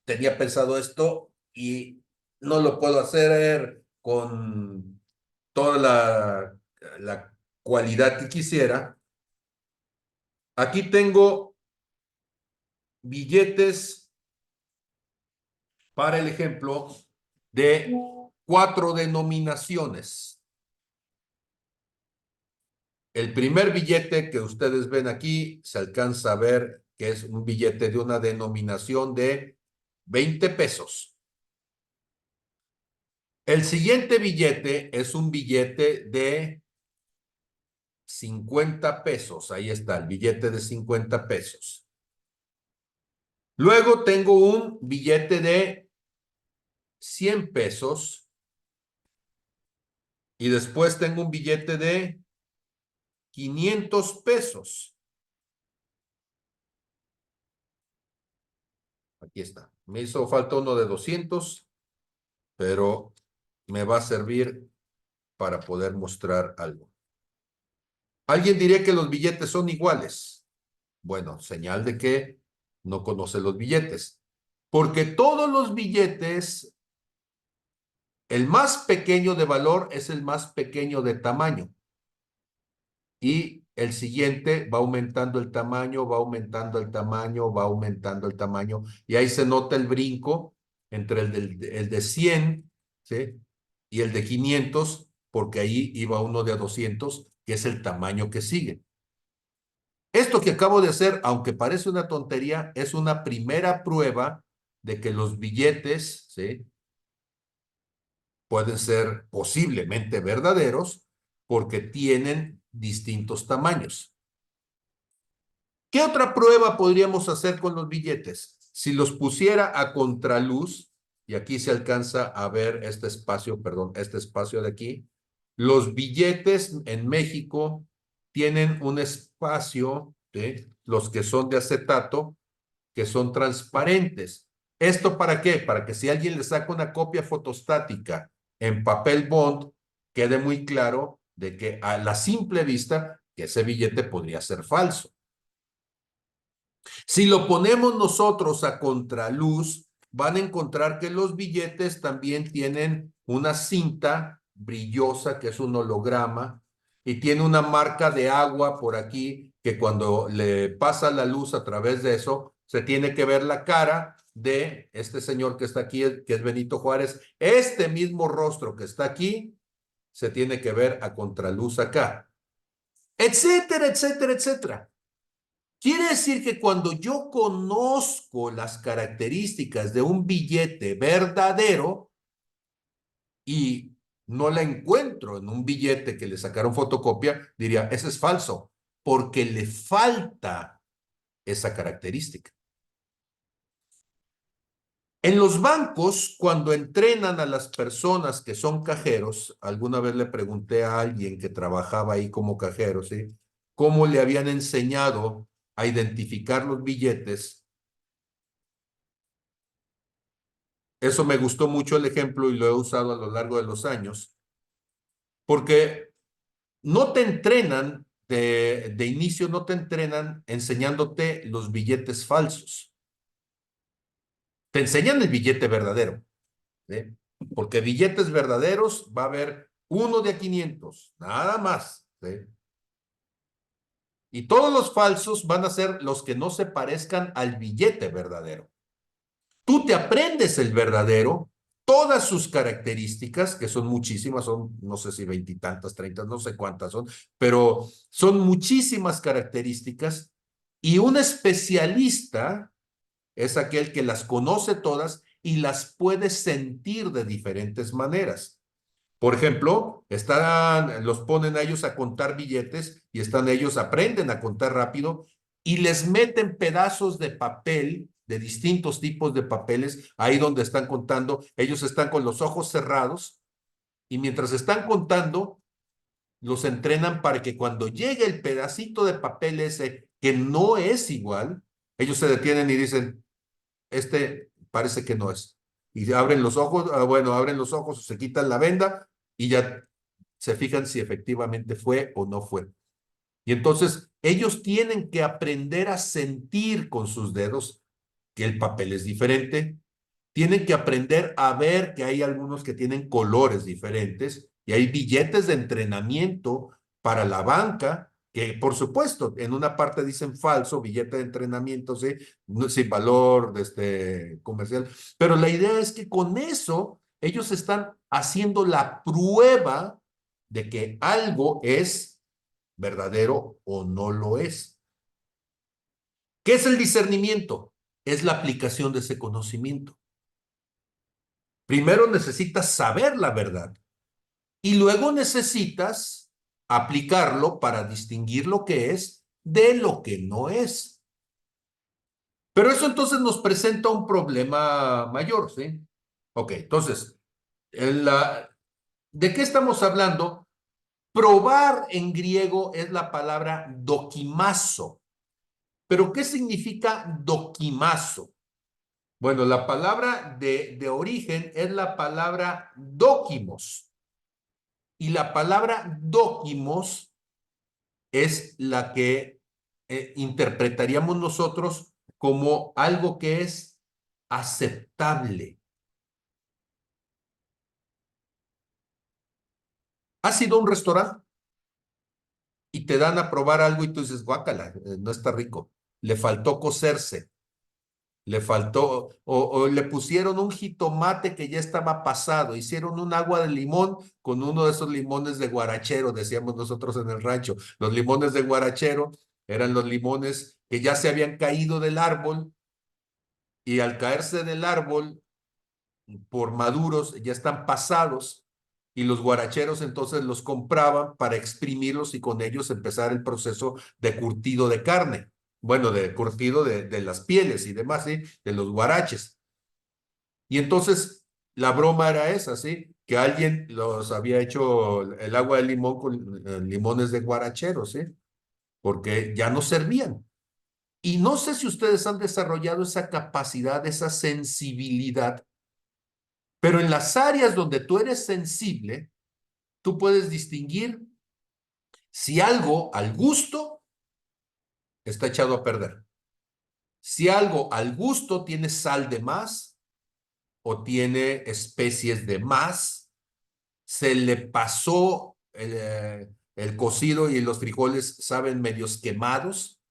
tenía pensado esto y no lo puedo hacer con toda la cualidad que quisiera. Aquí tengo billetes para el ejemplo de 4 denominaciones. El primer billete que ustedes ven aquí se alcanza a ver que es un billete de una denominación de 20 pesos. El siguiente billete es un billete de 50 pesos. Ahí está, el billete de 50 pesos. Luego tengo un billete de 100 pesos. Y después tengo un billete de 500 pesos. Aquí está. Me hizo falta uno de 200, pero me va a servir para poder mostrar algo. Alguien diría que los billetes son iguales. Bueno, señal de que no conoce los billetes. Porque todos los billetes, el más pequeño de valor es el más pequeño de tamaño. Y el siguiente va aumentando el tamaño, va aumentando el tamaño, va aumentando el tamaño. Y ahí se nota el brinco entre el de 100, ¿sí?, y el de 500, porque ahí iba uno de 200, que es el tamaño que sigue. Esto que acabo de hacer, aunque parece una tontería, es una primera prueba de que los billetes, ¿sí?, pueden ser posiblemente verdaderos porque tienen distintos tamaños. ¿Qué otra prueba podríamos hacer con los billetes? Si los pusiera a contraluz, y aquí se alcanza a ver este espacio, perdón, este espacio de aquí, los billetes en México tienen un espacio, ¿sí?, los que son de acetato, que son transparentes. ¿Esto para qué? Para que si alguien le saca una copia fotostática en papel bond, quede muy claro de que a la simple vista que ese billete podría ser falso. Si lo ponemos nosotros a contraluz, van a encontrar que los billetes también tienen una cinta brillosa, que es un holograma, y tiene una marca de agua por aquí, que cuando le pasa la luz a través de eso, se tiene que ver la cara de este señor que está aquí, que es Benito Juárez. Este mismo rostro que está aquí, se tiene que ver a contraluz acá, etcétera, etcétera, etcétera. Quiere decir que cuando yo conozco las características de un billete verdadero y no la encuentro en un billete que le sacaron fotocopia, diría, ese es falso, porque le falta esa característica. En los bancos, cuando entrenan a las personas que son cajeros, alguna vez le pregunté a alguien que trabajaba ahí como cajero, ¿sí? ¿Cómo le habían enseñado a identificar los billetes? Eso me gustó mucho el ejemplo y lo he usado a lo largo de los años, porque no te entrenan, de inicio no te entrenan enseñándote los billetes falsos. Te enseñan el billete verdadero, ¿sí? Porque billetes verdaderos va a haber uno de a 500, nada más, ¿sí? Y todos los falsos van a ser los que no se parezcan al billete verdadero. Tú te aprendes el verdadero, todas sus características, que son muchísimas, son no sé si 20 y tantas, 30, no sé cuántas son, pero son muchísimas características, y un especialista es aquel que las conoce todas y las puede sentir de diferentes maneras. Por ejemplo, los ponen a ellos a contar billetes y ellos aprenden a contar rápido y les meten pedazos de papel, de distintos tipos de papeles, ahí donde están contando. Ellos están con los ojos cerrados y mientras están contando, los entrenan para que cuando llegue el pedacito de papel ese que no es igual, ellos se detienen y dicen, este parece que no es. Y abren los ojos, abren los ojos, se quitan la venda y ya se fijan si efectivamente fue o no fue. Y entonces ellos tienen que aprender a sentir con sus dedos que el papel es diferente. Tienen que aprender a ver que hay algunos que tienen colores diferentes y hay billetes de entrenamiento para la banca que, por supuesto, en una parte dicen falso, billete de entrenamiento, ¿sí? Sin valor comercial. Pero la idea es que con eso ellos están haciendo la prueba de que algo es verdadero o no lo es. ¿Qué es el discernimiento? Es la aplicación de ese conocimiento. Primero necesitas saber la verdad y luego necesitas aplicarlo para distinguir lo que es de lo que no es. Pero eso entonces nos presenta un problema mayor, ¿sí? Ok, entonces, ¿de qué estamos hablando? Probar en griego es la palabra dokimazo. ¿Pero qué significa dokimazo? Bueno, la palabra de origen es la palabra dóquimos. Y la palabra dóquimos es la que interpretaríamos nosotros como algo que es aceptable. ¿Has ido a un restaurante y te dan a probar algo y tú dices, guácala, no está rico, le faltó cocerse? Le faltó, o le pusieron un jitomate que ya estaba pasado, hicieron un agua de limón con uno de esos limones de guarachero, decíamos nosotros en el rancho. Los limones de guarachero eran los limones que ya se habían caído del árbol y al caerse del árbol por maduros ya están pasados y los guaracheros entonces los compraban para exprimirlos y con ellos empezar el proceso de curtido de carne. Bueno, de curtido de las pieles y demás, ¿sí? De los guaraches. Y entonces la broma era esa, ¿sí? Que alguien los había hecho el agua de limón con limones de guarachero, ¿sí? Porque ya no servían. Y no sé si ustedes han desarrollado esa capacidad, esa sensibilidad, pero en las áreas donde tú eres sensible, tú puedes distinguir si algo al gusto está echado a perder. Si algo al gusto tiene sal de más o tiene especies de más, se le pasó el cocido y los frijoles saben medios quemados.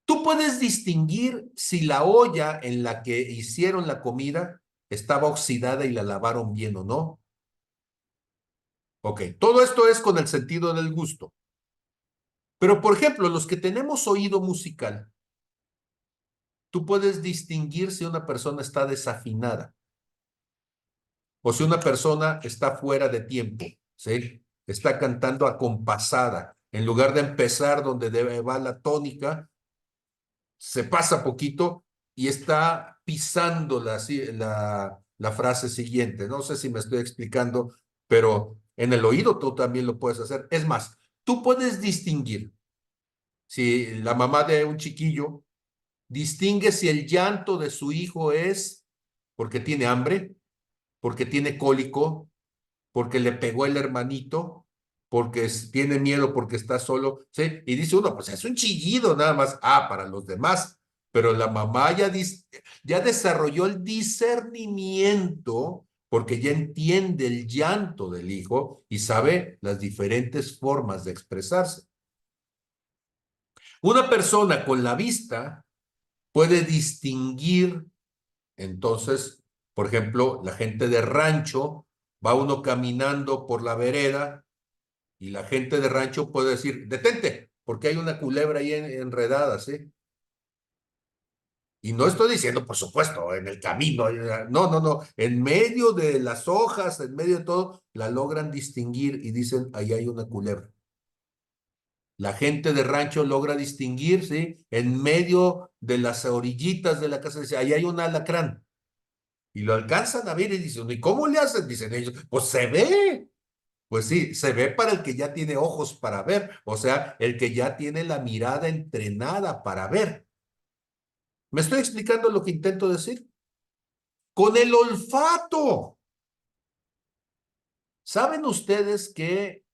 Tú puedes distinguir si la olla en la que hicieron la comida estaba oxidada y la lavaron bien o no. Ok, todo esto es con el sentido del gusto. Pero, por ejemplo, los que tenemos oído musical, tú puedes distinguir si una persona está desafinada o si una persona está fuera de tiempo, ¿sí? Está cantando acompasada. En lugar de empezar donde va la tónica, se pasa poquito y está pisando la frase siguiente. No sé si me estoy explicando, pero en el oído tú también lo puedes hacer. Es más, tú puedes distinguir si la mamá de un chiquillo distingue si el llanto de su hijo es porque tiene hambre, porque tiene cólico, porque le pegó el hermanito, porque tiene miedo, porque está solo, ¿sí? Y dice uno, pues es un chillido nada más, para los demás, pero la mamá ya desarrolló el discernimiento porque ya entiende el llanto del hijo y sabe las diferentes formas de expresarse. Una persona con la vista puede distinguir, entonces, por ejemplo, la gente de rancho, va uno caminando por la vereda y la gente de rancho puede decir, detente, porque hay una culebra ahí enredada, ¿sí? Y no estoy diciendo, por supuesto, en el camino, no, no, no, en medio de las hojas, en medio de todo, la logran distinguir y dicen, ahí hay una culebra. La gente de rancho logra distinguir, ¿sí? En medio de las orillitas de la casa, dice, ahí hay un alacrán. Y lo alcanzan a ver y dicen, ¿y cómo le hacen? Dicen ellos, pues se ve. Pues sí, se ve para el que ya tiene ojos para ver, o sea, el que ya tiene la mirada entrenada para ver. ¿Me estoy explicando lo que intento decir? Con el olfato. ¿Saben ustedes que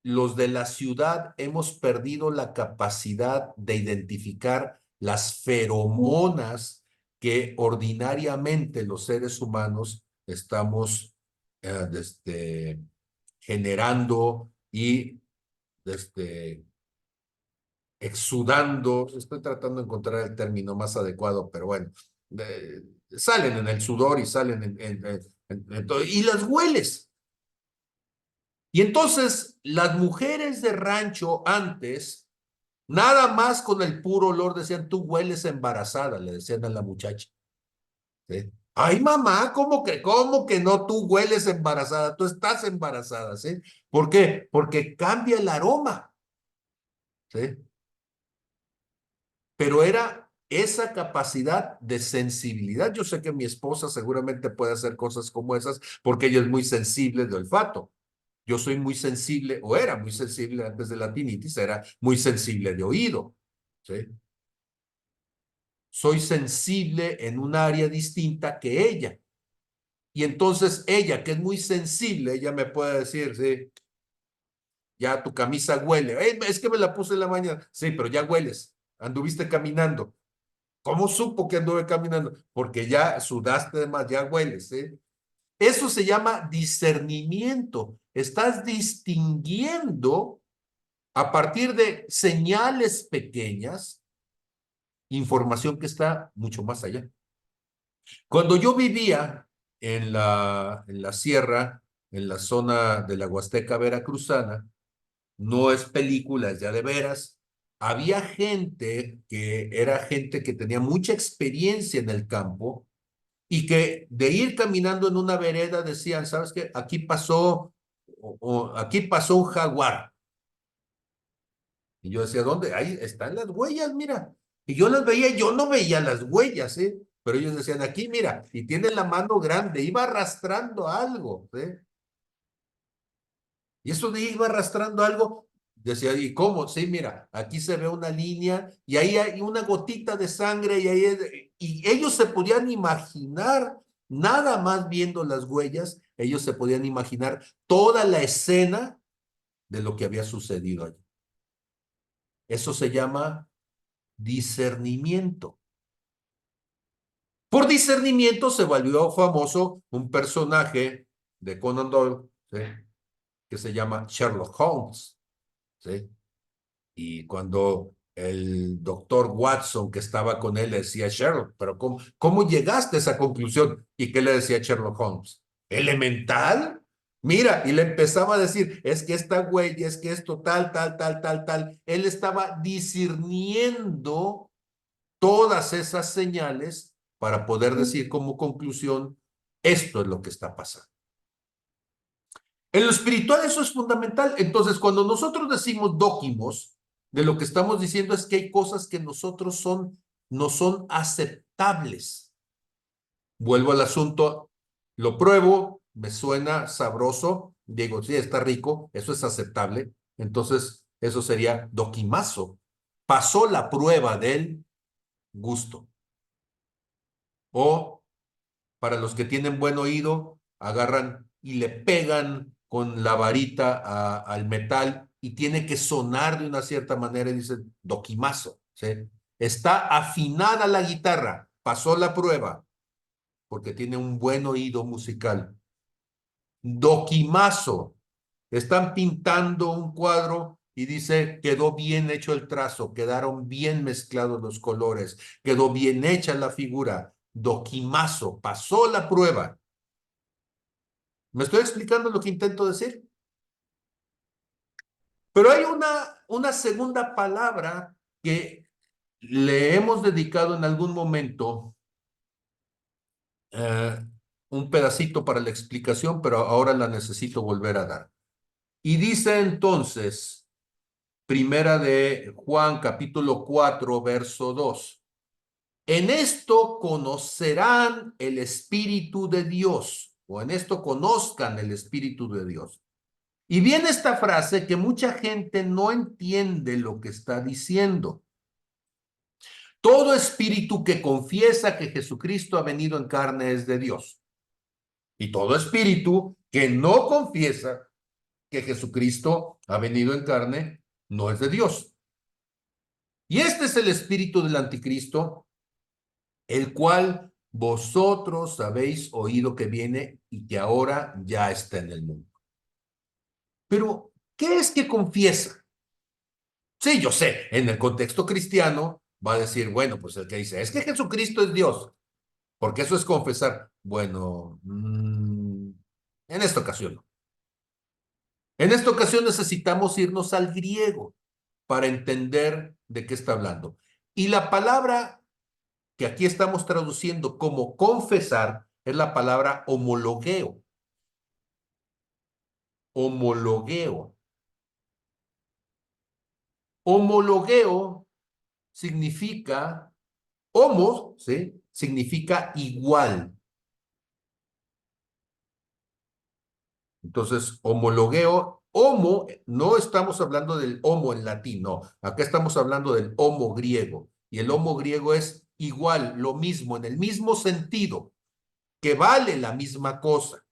los de la ciudad hemos perdido la capacidad de identificar las feromonas que ordinariamente los seres humanos estamos generando y exudando? Estoy tratando de encontrar el término más adecuado, pero bueno, salen en el sudor y salen en todo, y las hueles. Y entonces las mujeres de rancho antes, nada más con el puro olor decían, tú hueles embarazada, le decían a la muchacha. ¿Sí? Ay, mamá, cómo que no? Tú hueles embarazada, tú estás embarazada, ¿sí? ¿Por qué? Porque cambia el aroma, ¿sí? Pero era esa capacidad de sensibilidad. Yo sé que mi esposa seguramente puede hacer cosas como esas porque ella es muy sensible de olfato. Yo soy muy sensible, o era muy sensible antes de la tinnitus, era muy sensible de oído, ¿sí? Soy sensible en un área distinta que ella. Y entonces ella, que es muy sensible, ella me puede decir, sí, ya tu camisa huele. Es que me la puse en la mañana. Sí, pero ya hueles. Anduviste caminando. ¿Cómo supo que anduve caminando? Porque ya sudaste de más, ya hueles, ¿eh? Eso se llama discernimiento. Estás distinguiendo a partir de señales pequeñas, información que está mucho más allá. Cuando yo vivía en la sierra, en la zona de la Huasteca Veracruzana, no es película, es ya de veras, había gente que era gente que tenía mucha experiencia en el campo y que de ir caminando en una vereda decían, ¿sabes qué? Aquí pasó, aquí pasó un jaguar. Y yo decía, ¿dónde? Ahí están las huellas, mira. Y yo las veía, yo no veía las huellas, ¿eh? Pero ellos decían, aquí, mira, y tiene la mano grande, iba arrastrando algo, ¿eh? Y eso de iba arrastrando algo, decía, ¿y cómo? Sí, mira, aquí se ve una línea y ahí hay una gotita de sangre y ellos se podían imaginar, nada más viendo las huellas, ellos se podían imaginar toda la escena de lo que había sucedido allí. Eso se llama discernimiento. Por discernimiento se volvió famoso un personaje de Conan Doyle, ¿sí? Que se llama Sherlock Holmes, ¿sí? Y cuando el doctor Watson que estaba con él le decía, Sherlock, pero ¿cómo llegaste a esa conclusión? ¿Y qué le decía Sherlock Holmes? ¿Elemental? Mira, y le empezaba a decir, es que esta güey, es que esto tal, tal, tal, tal, tal. Él estaba discerniendo todas esas señales para poder decir como conclusión, esto es lo que está pasando. En lo espiritual eso es fundamental. Entonces, cuando nosotros decimos dóquimos, de lo que estamos diciendo es que hay cosas que nosotros no son aceptables. Vuelvo al asunto, lo pruebo, me suena sabroso, digo, sí, está rico, eso es aceptable. Entonces, eso sería doquimazo. Pasó la prueba del gusto. O para los que tienen buen oído, agarran y le pegan con la varita al metal y tiene que sonar de una cierta manera y dicen, doquimazo, ¿sí? Está afinada la guitarra, pasó la prueba, porque tiene un buen oído musical. Doquimazo, están pintando un cuadro y dice, quedó bien hecho el trazo, quedaron bien mezclados los colores, quedó bien hecha la figura. Doquimazo, pasó la prueba. ¿Me estoy explicando lo que intento decir? Pero hay una segunda palabra que le hemos dedicado en algún momento eh, un pedacito para la explicación, pero ahora la necesito volver a dar. Y dice entonces, primera de Juan, capítulo 4, verso 2. En esto conocerán el Espíritu de Dios, o en esto conozcan el Espíritu de Dios. Y viene esta frase que mucha gente no entiende lo que está diciendo. Todo espíritu que confiesa que Jesucristo ha venido en carne es de Dios. Y todo espíritu que no confiesa que Jesucristo ha venido en carne no es de Dios. Y este es el espíritu del anticristo, el cual vosotros habéis oído que viene y que ahora ya está en el mundo. Pero, ¿qué es que confiesa? Sí, yo sé, en el contexto cristiano va a decir, bueno, pues el que dice, es que Jesucristo es Dios, porque eso es confesar. Bueno, en esta ocasión no. En esta ocasión necesitamos irnos al griego para entender de qué está hablando. Y la palabra que aquí estamos traduciendo como confesar es la palabra homologueo. Homologueo. Homologueo significa, homo, ¿sí? Significa igual. Entonces, homologueo, homo, no estamos hablando del homo en latín, no. Acá estamos hablando del homo griego. Y el homo griego es igual, lo mismo, en el mismo sentido, que vale la misma cosa.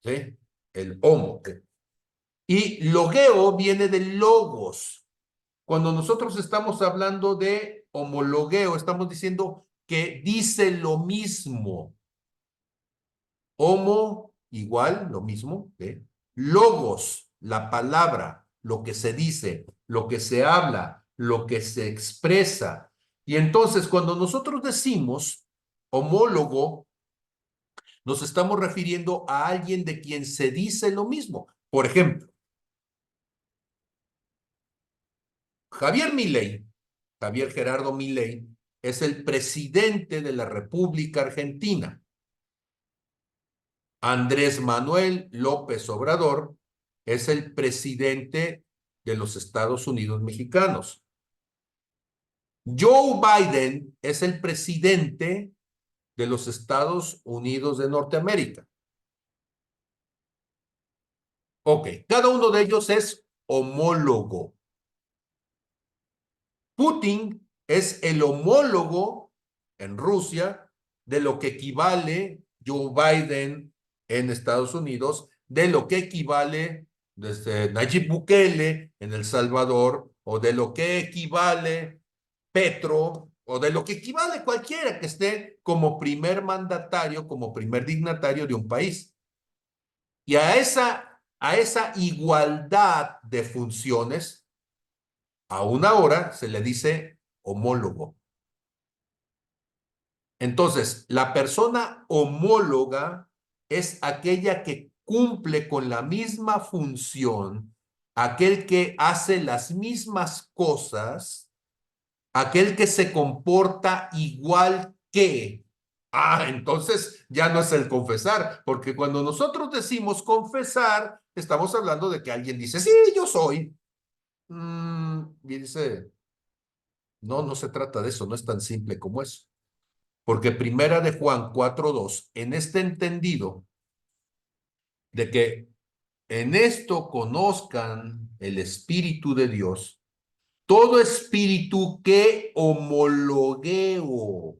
¿Sí? El homo. Y logeo viene de logos. Cuando nosotros estamos hablando de homologueo, estamos diciendo que dice lo mismo. Homo, igual, lo mismo. ¿Sí? Logos, la palabra, lo que se dice, lo que se habla, lo que se expresa. Y entonces, cuando nosotros decimos homólogo, nos estamos refiriendo a alguien de quien se dice lo mismo. Por ejemplo, Javier Milei, Javier Gerardo Milei, es el presidente de la República Argentina. Andrés Manuel López Obrador es el presidente de los Estados Unidos mexicanos. Joe Biden es el presidente de los Estados Unidos de Norteamérica. Ok, cada uno de ellos es homólogo. Putin es el homólogo en Rusia de lo que equivale Joe Biden en Estados Unidos, de lo que equivale desde Nayib Bukele en El Salvador, o de lo que equivale Petro o de lo que equivale cualquiera que esté como primer mandatario, como primer dignatario de un país. Y a esa igualdad de funciones, a una hora se le dice homólogo. Entonces, la persona homóloga es aquella que cumple con la misma función, aquel que hace las mismas cosas, aquel que se comporta igual que. Entonces ya no es el confesar, porque cuando nosotros decimos confesar, estamos hablando de que alguien dice, sí, yo soy. Y dice, no, no se trata de eso, no es tan simple como eso. Porque Primera de Juan 4:2, en este entendido de que en esto conozcan el Espíritu de Dios, todo espíritu que homologueo.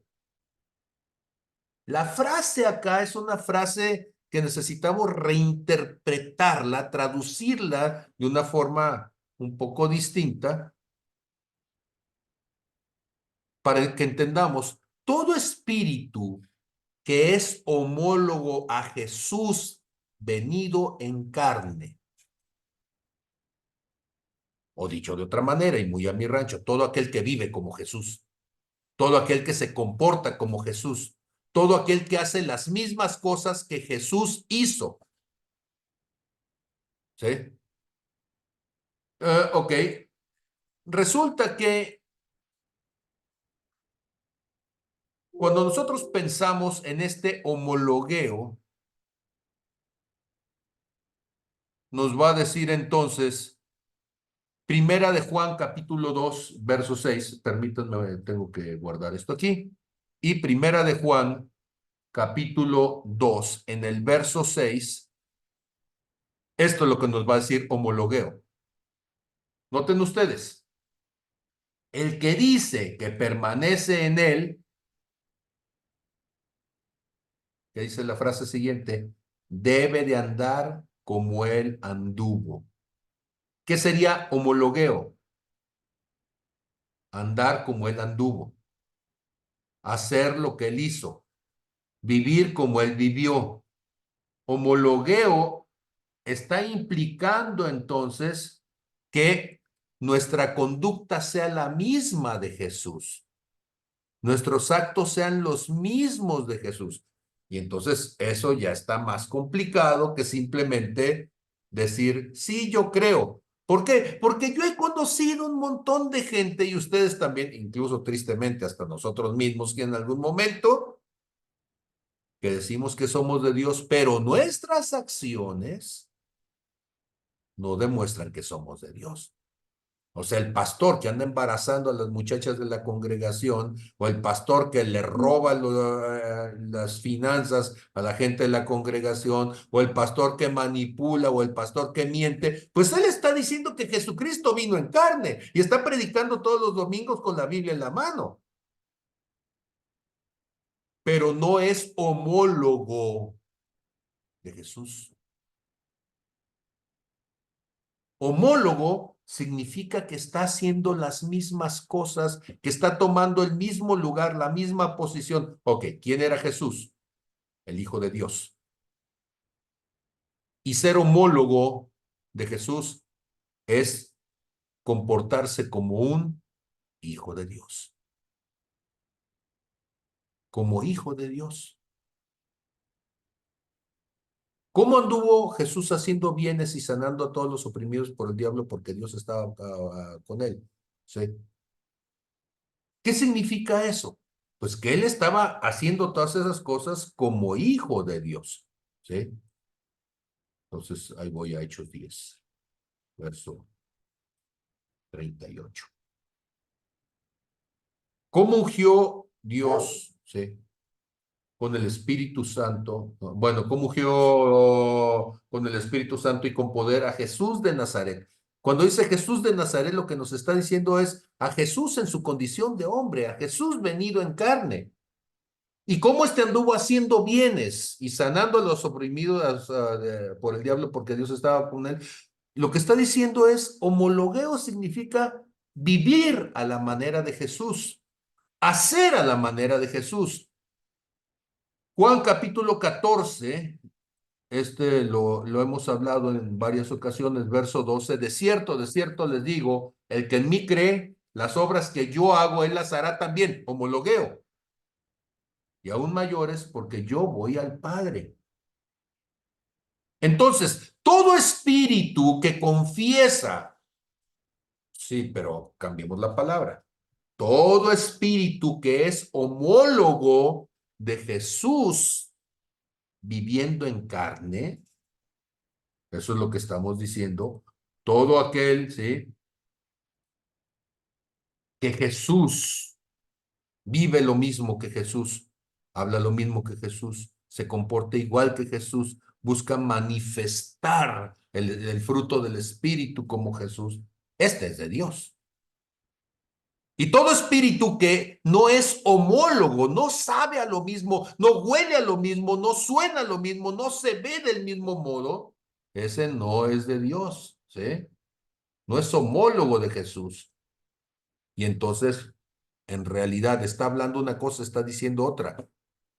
La frase acá es una frase que necesitamos reinterpretarla, traducirla de una forma un poco distinta para que entendamos todo espíritu que es homólogo a Jesús venido en carne. O dicho de otra manera y muy a mi rancho, todo aquel que vive como Jesús, todo aquel que se comporta como Jesús, todo aquel que hace las mismas cosas que Jesús hizo. ¿Sí? Ok. Resulta que cuando nosotros pensamos en este homologueo, nos va a decir entonces, Primera de Juan, capítulo 2, verso 6, permítanme, tengo que guardar esto aquí, y Primera de Juan, capítulo 2, en el verso 6, esto es lo que nos va a decir homologueo. Noten ustedes, el que dice que permanece en él, que dice la frase siguiente, debe de andar como él anduvo. ¿Qué sería homologueo? Andar como él anduvo, hacer lo que él hizo, vivir como él vivió. Homologueo está implicando entonces que nuestra conducta sea la misma de Jesús, nuestros actos sean los mismos de Jesús. Y entonces eso ya está más complicado que simplemente decir, sí, yo creo. ¿Por qué? Porque yo he conocido un montón de gente y ustedes también, incluso tristemente hasta nosotros mismos, que en algún momento que decimos que somos de Dios, pero nuestras acciones no demuestran que somos de Dios. O sea, el pastor que anda embarazando a las muchachas de la congregación, o el pastor que le roba las finanzas a la gente de la congregación, o el pastor que manipula, o el pastor que miente, pues él está diciendo que Jesucristo vino en carne y está predicando todos los domingos con la Biblia en la mano. Pero no es homólogo de Jesús. Homólogo significa que está haciendo las mismas cosas, que está tomando el mismo lugar, la misma posición. Ok, ¿quién era Jesús? El Hijo de Dios. Y ser homólogo de Jesús es comportarse como un Hijo de Dios. Como Hijo de Dios. ¿Cómo anduvo Jesús haciendo bienes y sanando a todos los oprimidos por el diablo? Porque Dios estaba con él. ¿Sí? ¿Qué significa eso? Pues que él estaba haciendo todas esas cosas como hijo de Dios. ¿Sí? Entonces, ahí voy a Hechos 10, verso 38. ¿Cómo ungió Dios? ¿Sí? Con el Espíritu Santo. Bueno, ¿cómo ungió con el Espíritu Santo y con poder a Jesús de Nazaret? Cuando dice Jesús de Nazaret, lo que nos está diciendo es a Jesús en su condición de hombre, a Jesús venido en carne. ¿Y cómo anduvo haciendo bienes y sanando a los oprimidos por el diablo porque Dios estaba con él? Lo que está diciendo es, homologueo significa vivir a la manera de Jesús. hacer a la manera de Jesús. Juan capítulo 14, lo hemos hablado en varias ocasiones, verso 12, de cierto les digo, el que en mí cree, las obras que yo hago, él las hará también, homologueo, y aún mayores, porque yo voy al Padre. Entonces, todo espíritu que confiesa, sí, pero cambiemos la palabra, todo espíritu que es homólogo de Jesús viviendo en carne, eso es lo que estamos diciendo, todo aquel, ¿sí?, que Jesús vive lo mismo que Jesús, habla lo mismo que Jesús, se comporta igual que Jesús, busca manifestar el fruto del Espíritu como Jesús. Este es de Dios. Y todo espíritu que no es homólogo, no sabe a lo mismo, no huele a lo mismo, no suena a lo mismo, no se ve del mismo modo, ese no es de Dios, ¿sí? No es homólogo de Jesús. Y entonces, en realidad, está hablando una cosa, está diciendo otra.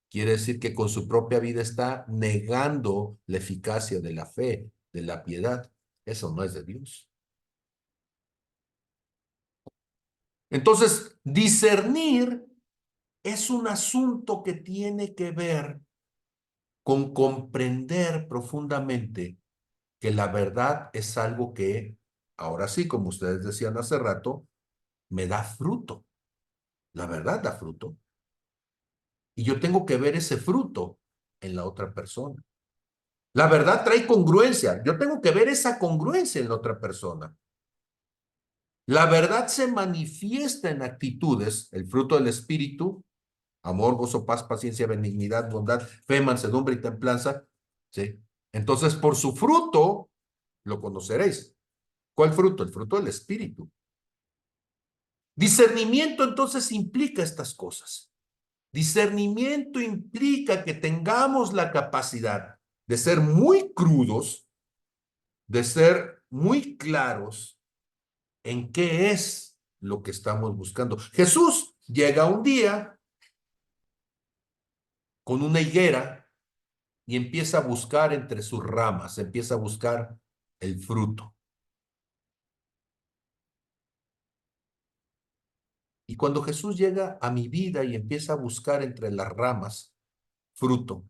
Quiere decir que con su propia vida está negando la eficacia de la fe, de la piedad. Eso no es de Dios. Entonces, discernir es un asunto que tiene que ver con comprender profundamente que la verdad es algo que, ahora sí, como ustedes decían hace rato, me da fruto. La verdad da fruto. Y yo tengo que ver ese fruto en la otra persona. La verdad trae congruencia. Yo tengo que ver esa congruencia en la otra persona. La verdad se manifiesta en actitudes, el fruto del Espíritu, amor, gozo, paz, paciencia, benignidad, bondad, fe, mansedumbre y templanza. ¿Sí? Entonces, por su fruto lo conoceréis. ¿Cuál fruto? El fruto del Espíritu. Discernimiento entonces implica estas cosas. Discernimiento implica que tengamos la capacidad de ser muy crudos, de ser muy claros en qué es lo que estamos buscando. Jesús llega un día con una higuera y empieza a buscar entre sus ramas, empieza a buscar el fruto. Y cuando Jesús llega a mi vida y empieza a buscar entre las ramas fruto,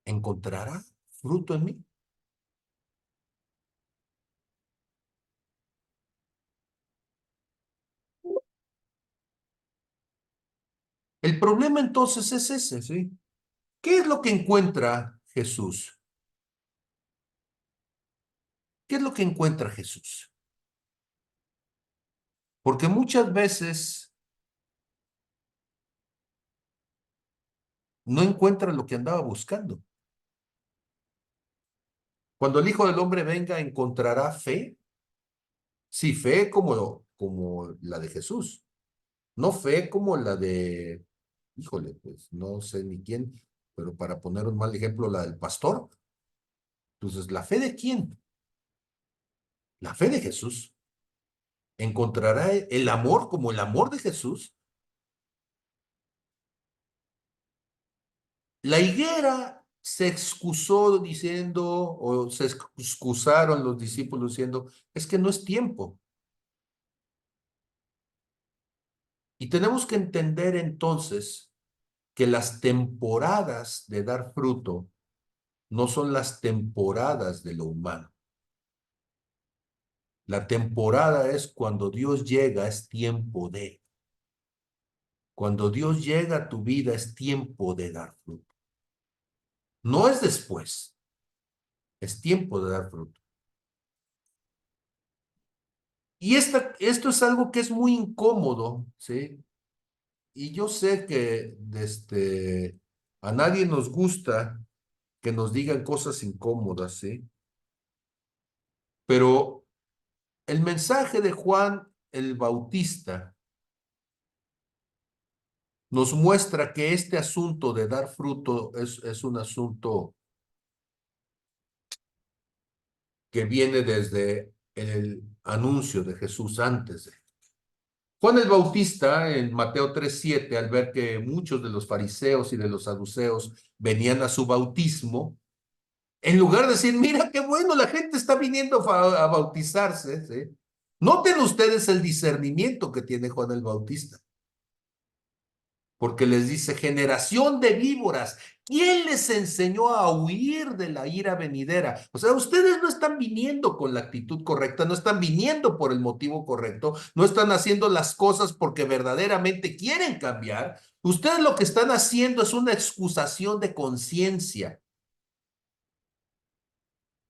¿encontrará fruto en mí? El problema entonces es ese, ¿sí? ¿Qué es lo que encuentra Jesús? ¿Qué es lo que encuentra Jesús? Porque muchas veces no encuentra lo que andaba buscando. Cuando el Hijo del Hombre venga, ¿encontrará fe? Sí, fe como la de Jesús. No fe como la de, híjole, pues no sé ni quién, pero para poner un mal ejemplo, la del pastor. Entonces, ¿la fe de quién? La fe de Jesús. ¿Encontrará el amor como el amor de Jesús? La higuera se excusó diciendo, o se excusaron los discípulos diciendo, es que no es tiempo. Y tenemos que entender entonces que las temporadas de dar fruto no son las temporadas de lo humano. La temporada es cuando Dios llega, es tiempo de. Cuando Dios llega a tu vida, es tiempo de dar fruto. No es después, es tiempo de dar fruto. Y esto es algo que es muy incómodo, ¿sí? Y yo sé que a nadie nos gusta que nos digan cosas incómodas, ¿sí? Pero el mensaje de Juan el Bautista nos muestra que este asunto de dar fruto es un asunto que viene desde el anuncio de Jesús antes de. Juan el Bautista, en Mateo 3:7, al ver que muchos de los fariseos y de los saduceos venían a su bautismo, en lugar de decir, mira qué bueno, la gente está viniendo a bautizarse, ¿sí? Noten ustedes el discernimiento que tiene Juan el Bautista, porque les dice, generación de víboras, ¿quién les enseñó a huir de la ira venidera? O sea, ustedes no están viniendo con la actitud correcta, no están viniendo por el motivo correcto, no están haciendo las cosas porque verdaderamente quieren cambiar. Ustedes lo que están haciendo es una excusación de conciencia.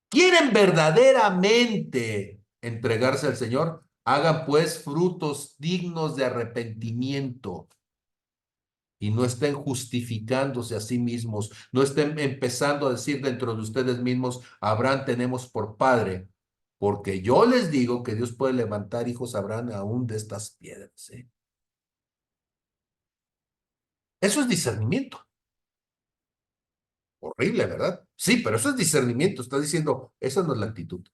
¿Quieren verdaderamente entregarse al Señor? Hagan pues frutos dignos de arrepentimiento y no estén justificándose a sí mismos, no estén empezando a decir dentro de ustedes mismos, Abraham tenemos por padre, porque yo les digo que Dios puede levantar hijos a Abraham aún de estas piedras. ¿Eh? Eso es discernimiento. Horrible, ¿verdad? Sí, pero eso es discernimiento. Está diciendo, esa no es la actitud.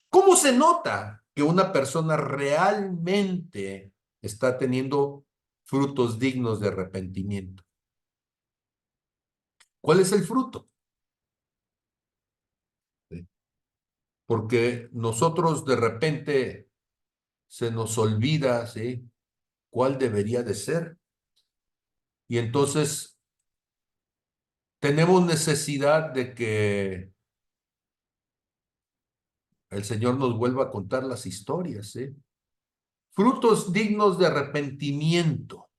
¿Cómo se nota que una persona realmente está teniendo frutos dignos de arrepentimiento? ¿Cuál es el fruto? ¿Sí? Porque nosotros de repente se nos olvida, ¿sí? ¿Cuál debería de ser? Y entonces tenemos necesidad de que el Señor nos vuelva a contar las historias, ¿sí? Frutos dignos de arrepentimiento.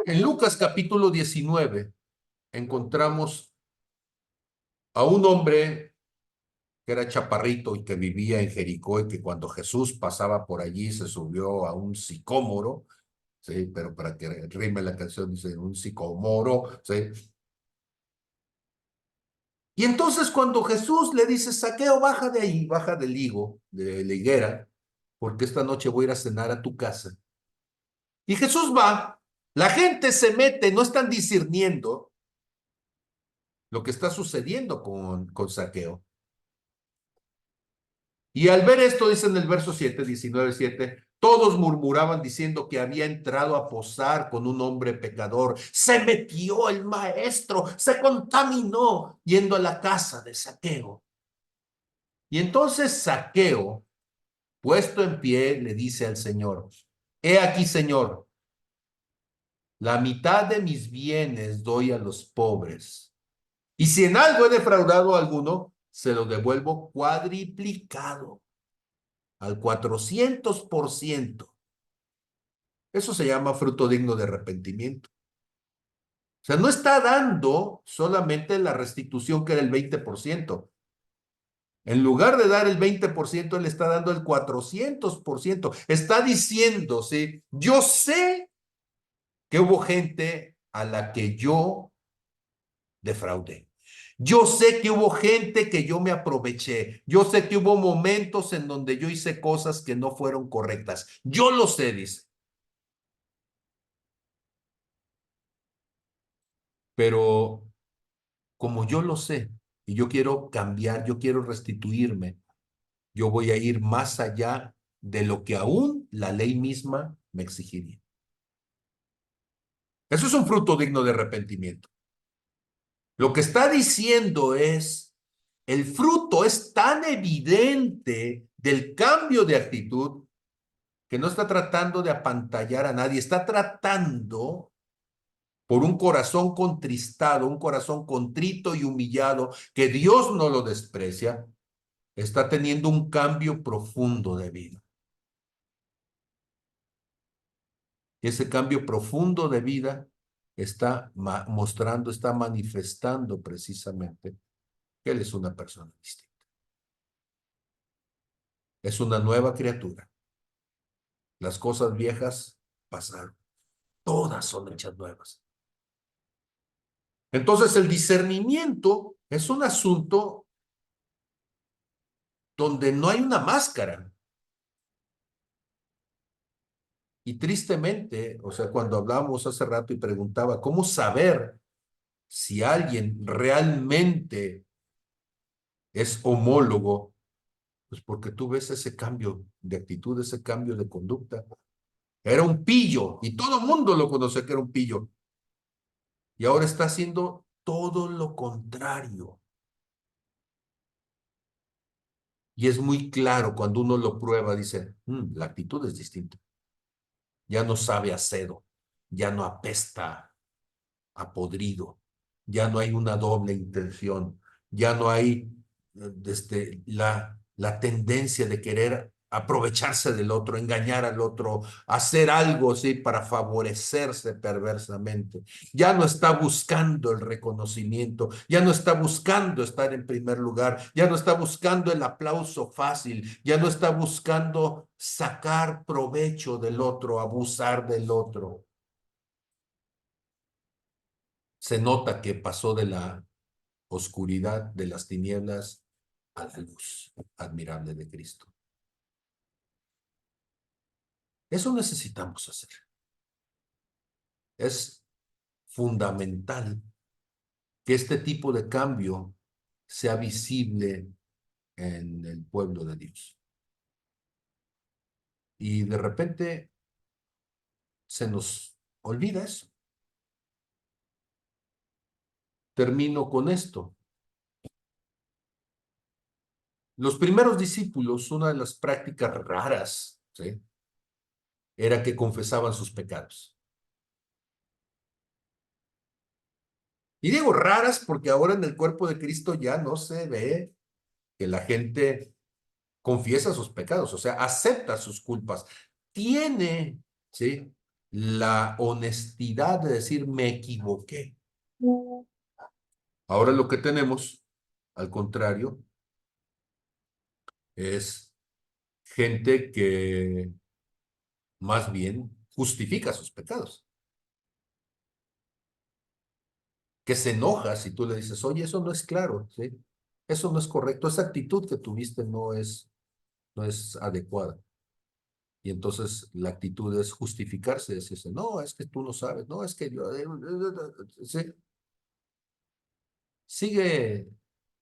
En Lucas capítulo 19 encontramos a un hombre que era chaparrito y que vivía en Jericó y que cuando Jesús pasaba por allí se subió a un sicómoro, ¿sí? Pero para que rime la canción dice un sicómoro, ¿sí? Y entonces cuando Jesús le dice, Zaqueo, baja de ahí, baja del higo, de la higuera, porque esta noche voy a ir a cenar a tu casa. Y Jesús va, la gente se mete, no están discerniendo lo que está sucediendo con Zaqueo. Y al ver esto, dice en el verso 7, 19:7, todos murmuraban diciendo que había entrado a posar con un hombre pecador. Se metió el maestro, se contaminó yendo a la casa de Zaqueo. Y entonces Zaqueo, puesto en pie, le dice al Señor, he aquí, Señor, la mitad de mis bienes doy a los pobres. Y si en algo he defraudado a alguno, se lo devuelvo cuadriplicado, al 400%. Eso se llama fruto digno de arrepentimiento. O sea, no está dando solamente la restitución que era el 20%. En lugar de dar el 20%, él está dando el 400%. Está diciendo, ¿sí? Yo sé que hubo gente a la que yo defraudé. Yo sé que hubo gente que yo me aproveché. Yo sé que hubo momentos en donde yo hice cosas que no fueron correctas. Yo lo sé, dice. Pero como yo lo sé y yo quiero cambiar, yo quiero restituirme, yo voy a ir más allá de lo que aún la ley misma me exigiría. Eso es un fruto digno de arrepentimiento. Lo que está diciendo es, el fruto es tan evidente del cambio de actitud que no está tratando de apantallar a nadie, está tratando por un corazón contristado, un corazón contrito y humillado, que Dios no lo desprecia, está teniendo un cambio profundo de vida. Y ese cambio profundo de vida está mostrando, está manifestando precisamente que Él es una persona distinta. Es una nueva criatura. Las cosas viejas pasaron. Todas son hechas nuevas. Entonces el discernimiento es un asunto donde no hay una máscara. Y tristemente, o sea, cuando hablábamos hace rato y preguntaba, ¿cómo saber si alguien realmente es homólogo? Pues porque tú ves ese cambio de actitud, ese cambio de conducta. Era un pillo y todo el mundo lo conocía que era un pillo. Y ahora está haciendo todo lo contrario. Y es muy claro cuando uno lo prueba, dice, la actitud es distinta. Ya no sabe a cedo, ya no apesta a podrido, ya no hay una doble intención, ya no hay la tendencia de querer aprovecharse del otro, engañar al otro, hacer algo sí para favorecerse perversamente. Ya no está buscando el reconocimiento, ya no está buscando estar en primer lugar, ya no está buscando el aplauso fácil, ya no está buscando sacar provecho del otro, abusar del otro. Se nota que pasó de la oscuridad, de las tinieblas, a la luz admirable de Cristo. Eso necesitamos hacer. Es fundamental que este tipo de cambio sea visible en el pueblo de Dios. Y de repente se nos olvida eso. Termino con esto. Los primeros discípulos, una de las prácticas raras, ¿sí?, era que confesaban sus pecados. Y digo raras porque ahora en el cuerpo de Cristo ya no se ve que la gente confiesa sus pecados, o sea, acepta sus culpas. Tiene, ¿sí?, la honestidad de decir, me equivoqué. Ahora lo que tenemos, al contrario, es gente que más bien justifica sus pecados, que se enoja si tú le dices, oye, eso no es claro, ¿sí? Eso no es correcto, esa actitud que tuviste no es adecuada. Y entonces la actitud es justificarse, decirse, no, es que tú no sabes, no, es que yo... ¿sí? Sigue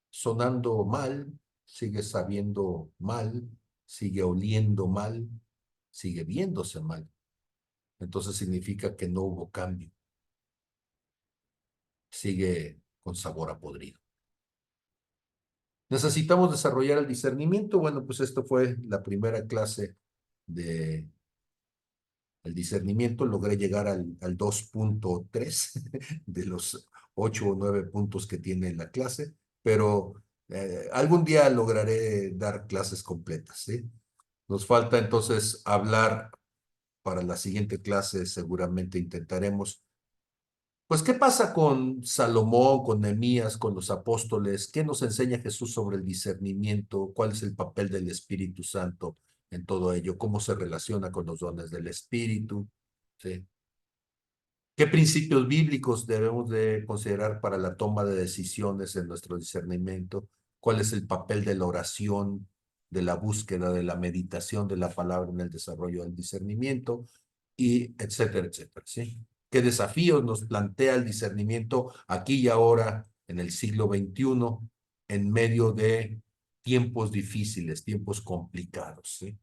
sonando mal, sigue sabiendo mal, sigue oliendo mal, sigue viéndose mal. Entonces significa que no hubo cambio. Sigue con sabor a podrido. Necesitamos desarrollar el discernimiento. Bueno, pues esto fue la primera clase de el discernimiento. Logré llegar al 2.3 de los 8 o 9 puntos que tiene la clase, pero algún día lograré dar clases completas, ¿sí? Nos falta entonces hablar para la siguiente clase, seguramente intentaremos. Pues, ¿qué pasa con Salomón, con Nehemías, con los apóstoles? ¿Qué nos enseña Jesús sobre el discernimiento? ¿Cuál es el papel del Espíritu Santo en todo ello? ¿Cómo se relaciona con los dones del Espíritu? ¿Sí? ¿Qué principios bíblicos debemos de considerar para la toma de decisiones en nuestro discernimiento? ¿Cuál es el papel de la oración, de la búsqueda, de la meditación de la palabra en el desarrollo del discernimiento? Y etcétera, etcétera, ¿sí? ¿Qué desafíos nos plantea el discernimiento aquí y ahora, en el siglo XXI, en medio de tiempos difíciles, tiempos complicados, ¿sí?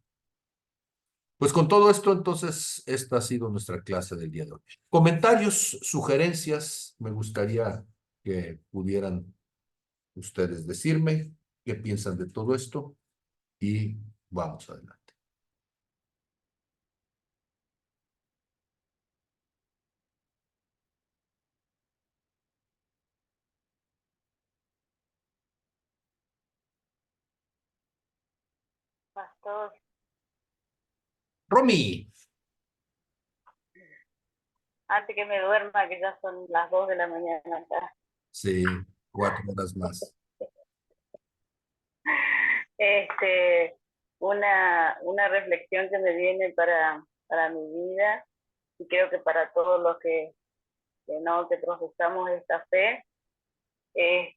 Pues con todo esto, entonces, esta ha sido nuestra clase del día de hoy. Comentarios, sugerencias, me gustaría que pudieran ustedes decirme qué piensan de todo esto y vamos adelante. Pastor, Romy, antes que me duerma, que ya son las 2 de la mañana acá, sí, 4 horas más. este, una reflexión que me viene para mi vida y creo que para todos los que profesamos esta fe, es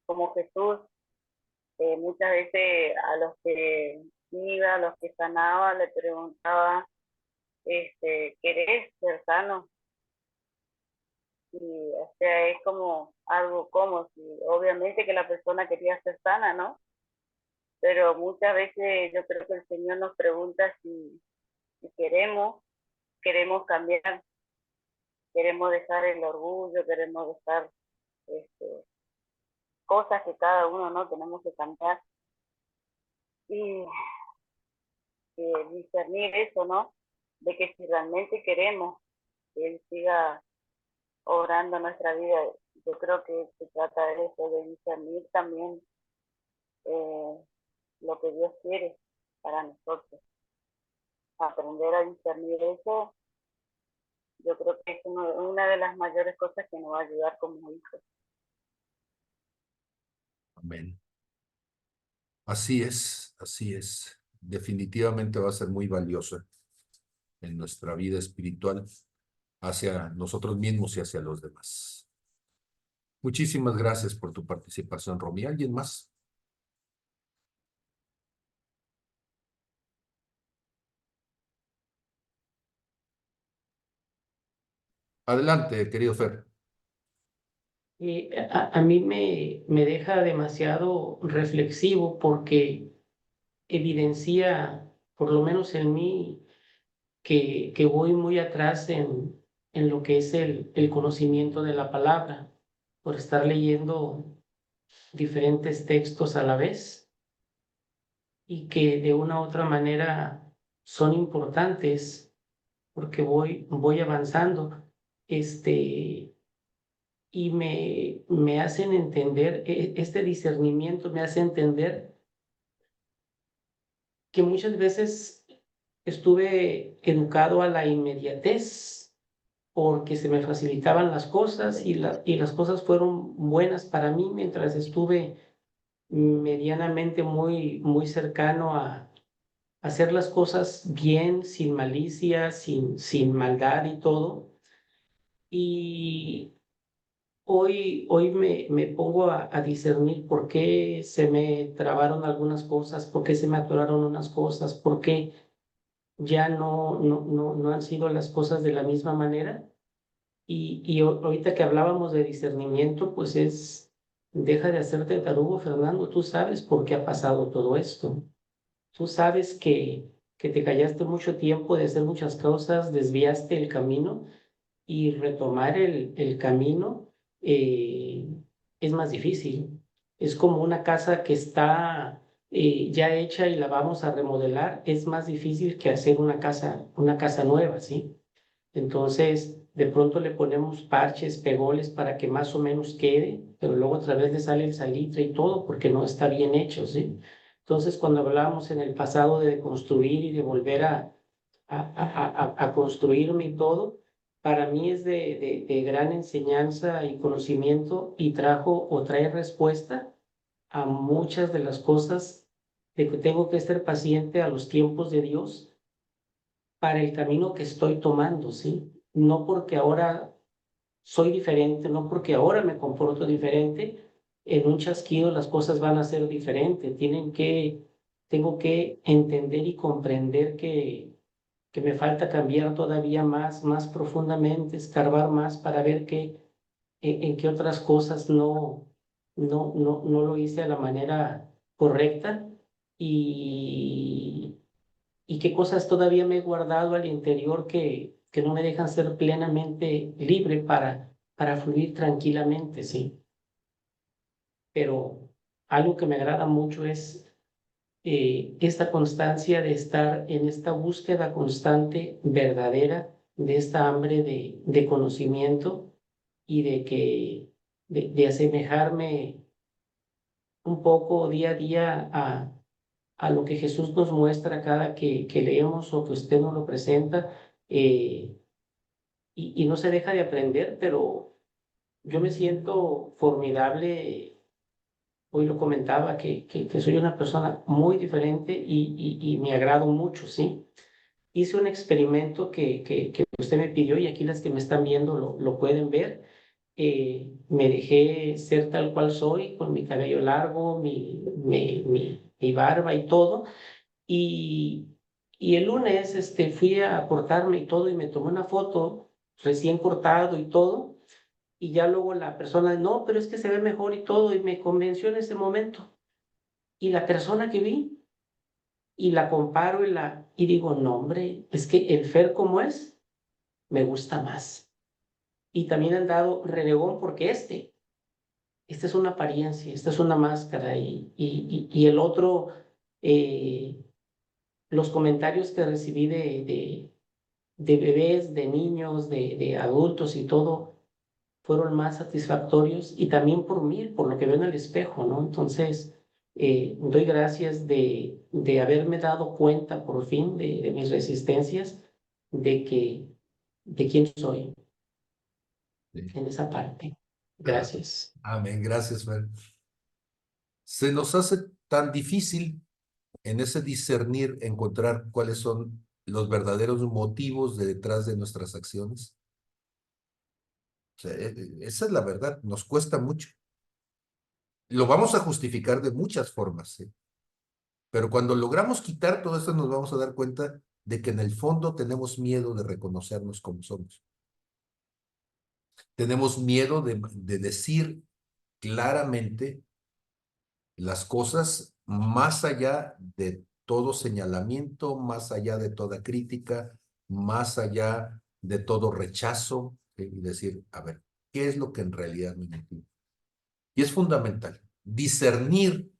como Jesús, muchas veces a los que iba, a los que sanaba, le preguntaba, ¿querés ser sano? Y o sea, es como algo como si obviamente que la persona quería ser sana, ¿no? pero muchas veces yo creo que el Señor nos pregunta si queremos cambiar, queremos dejar el orgullo, queremos dejar cosas que cada uno no tenemos que cambiar y discernir eso, ¿no? De que si realmente queremos que Él siga obrando en nuestra vida, yo creo que se trata de eso, de discernir también lo que Dios quiere para nosotros. Aprender a discernir eso, yo creo que es una de las mayores cosas que nos va a ayudar como hijos. Amén. Así es, así es. Definitivamente va a ser muy valioso en nuestra vida espiritual hacia nosotros mismos y hacia los demás. Muchísimas gracias por tu participación, Romy. ¿Alguien más? Adelante, querido Fer. A mí me deja demasiado reflexivo porque evidencia, por lo menos en mí, que voy muy atrás en lo que es el conocimiento de la palabra, por estar leyendo diferentes textos a la vez y que de una u otra manera son importantes porque voy avanzando. Y me hacen entender, este discernimiento me hace entender que muchas veces estuve educado a la inmediatez porque se me facilitaban las cosas y las cosas fueron buenas para mí mientras estuve medianamente muy cercano a hacer las cosas bien, sin malicia, sin maldad y todo. Y hoy me pongo a discernir por qué se me trabaron algunas cosas, por qué se me atoraron unas cosas, por qué ya no han sido las cosas de la misma manera. Y ahorita que hablábamos de discernimiento, pues deja de hacerte tarugo, Fernando, tú sabes por qué ha pasado todo esto. Tú sabes que te callaste mucho tiempo de hacer muchas cosas, desviaste el camino y retomar el camino es más difícil. Es como una casa que está ya hecha y la vamos a remodelar. Es más difícil que hacer una casa nueva, ¿sí? Entonces, de pronto le ponemos parches, pegoles para que más o menos quede, pero luego otra vez le sale el salitre y todo porque no está bien hecho, ¿sí? Entonces, cuando hablábamos en el pasado de construir y de volver a construirme y todo, para mí es de gran enseñanza y conocimiento y trae respuesta a muchas de las cosas de que tengo que ser paciente a los tiempos de Dios para el camino que estoy tomando, ¿sí? No porque ahora soy diferente, no porque ahora me comporto diferente, en un chasquido las cosas van a ser diferentes. Tengo que entender y comprender que me falta cambiar todavía más profundamente, escarbar más para ver en qué otras cosas no lo hice a la manera correcta y, y qué cosas todavía me he guardado al interior que no me dejan ser plenamente libre para fluir tranquilamente, sí. Pero algo que me agrada mucho es esta constancia de estar en esta búsqueda constante, verdadera, de esta hambre de conocimiento y de asemejarme un poco día a día a lo que Jesús nos muestra cada que leemos o que usted nos lo presenta, y no se deja de aprender, pero yo me siento formidable. Hoy lo comentaba que soy una persona muy diferente y me agrado mucho, ¿sí? Hice un experimento que usted me pidió y aquí las que me están viendo lo pueden ver. Me dejé ser tal cual soy, con mi cabello largo, mi barba y todo. Y, y el lunes fui a cortarme y todo y me tomé una foto recién cortado y todo. Y ya luego la persona, no, pero es que se ve mejor y todo, y me convenció en ese momento. y la persona que vi, y la comparo y digo, no, hombre, es que el Fer como es, me gusta más. Y también han dado renegón porque esta es una apariencia, esta es una máscara, y el otro, los comentarios que recibí de bebés, de niños, de adultos y todo, fueron más satisfactorios y también por mí, por lo que veo en el espejo, ¿no? Entonces, doy gracias de haberme dado cuenta por fin de mis resistencias, de quién soy Sí. en esa parte. Ah, Gracias. amén, gracias, Fer. Se nos hace tan difícil en ese discernir, encontrar cuáles son los verdaderos motivos detrás de nuestras acciones. O sea, esa es la verdad, nos cuesta mucho. Lo vamos a justificar de muchas formas, ¿eh? Pero cuando logramos quitar todo esto, nos vamos a dar cuenta de que en el fondo tenemos miedo de reconocernos como somos. Tenemos miedo de decir claramente las cosas más allá de todo señalamiento, más allá de toda crítica, más allá de todo rechazo, y decir, a ver, ¿qué es lo que en realidad me motiva? Y es fundamental. Discernir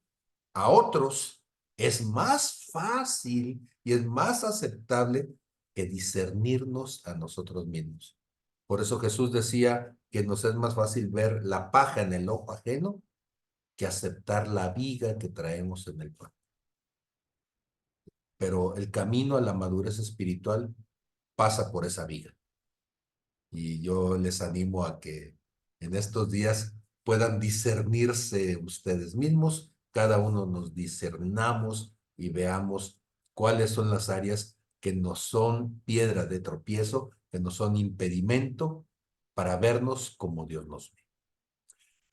a otros es más fácil y es más aceptable que discernirnos a nosotros mismos. Por eso Jesús decía que nos es más fácil ver la paja en el ojo ajeno que aceptar la viga que traemos en el pan. Pero el camino a la madurez espiritual pasa por esa viga. Y yo les animo a que en estos días puedan discernirse ustedes mismos, cada uno nos discernamos y veamos cuáles son las áreas que nos son piedra de tropiezo, que nos son impedimento para vernos como Dios nos ve.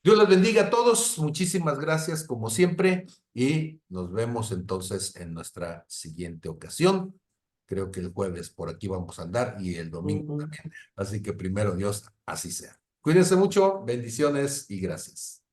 Dios les bendiga a todos, muchísimas gracias como siempre y nos vemos entonces en nuestra siguiente ocasión. Creo que el jueves por aquí vamos a andar y el domingo también. Así que primero Dios, así sea. Cuídense mucho, bendiciones y gracias.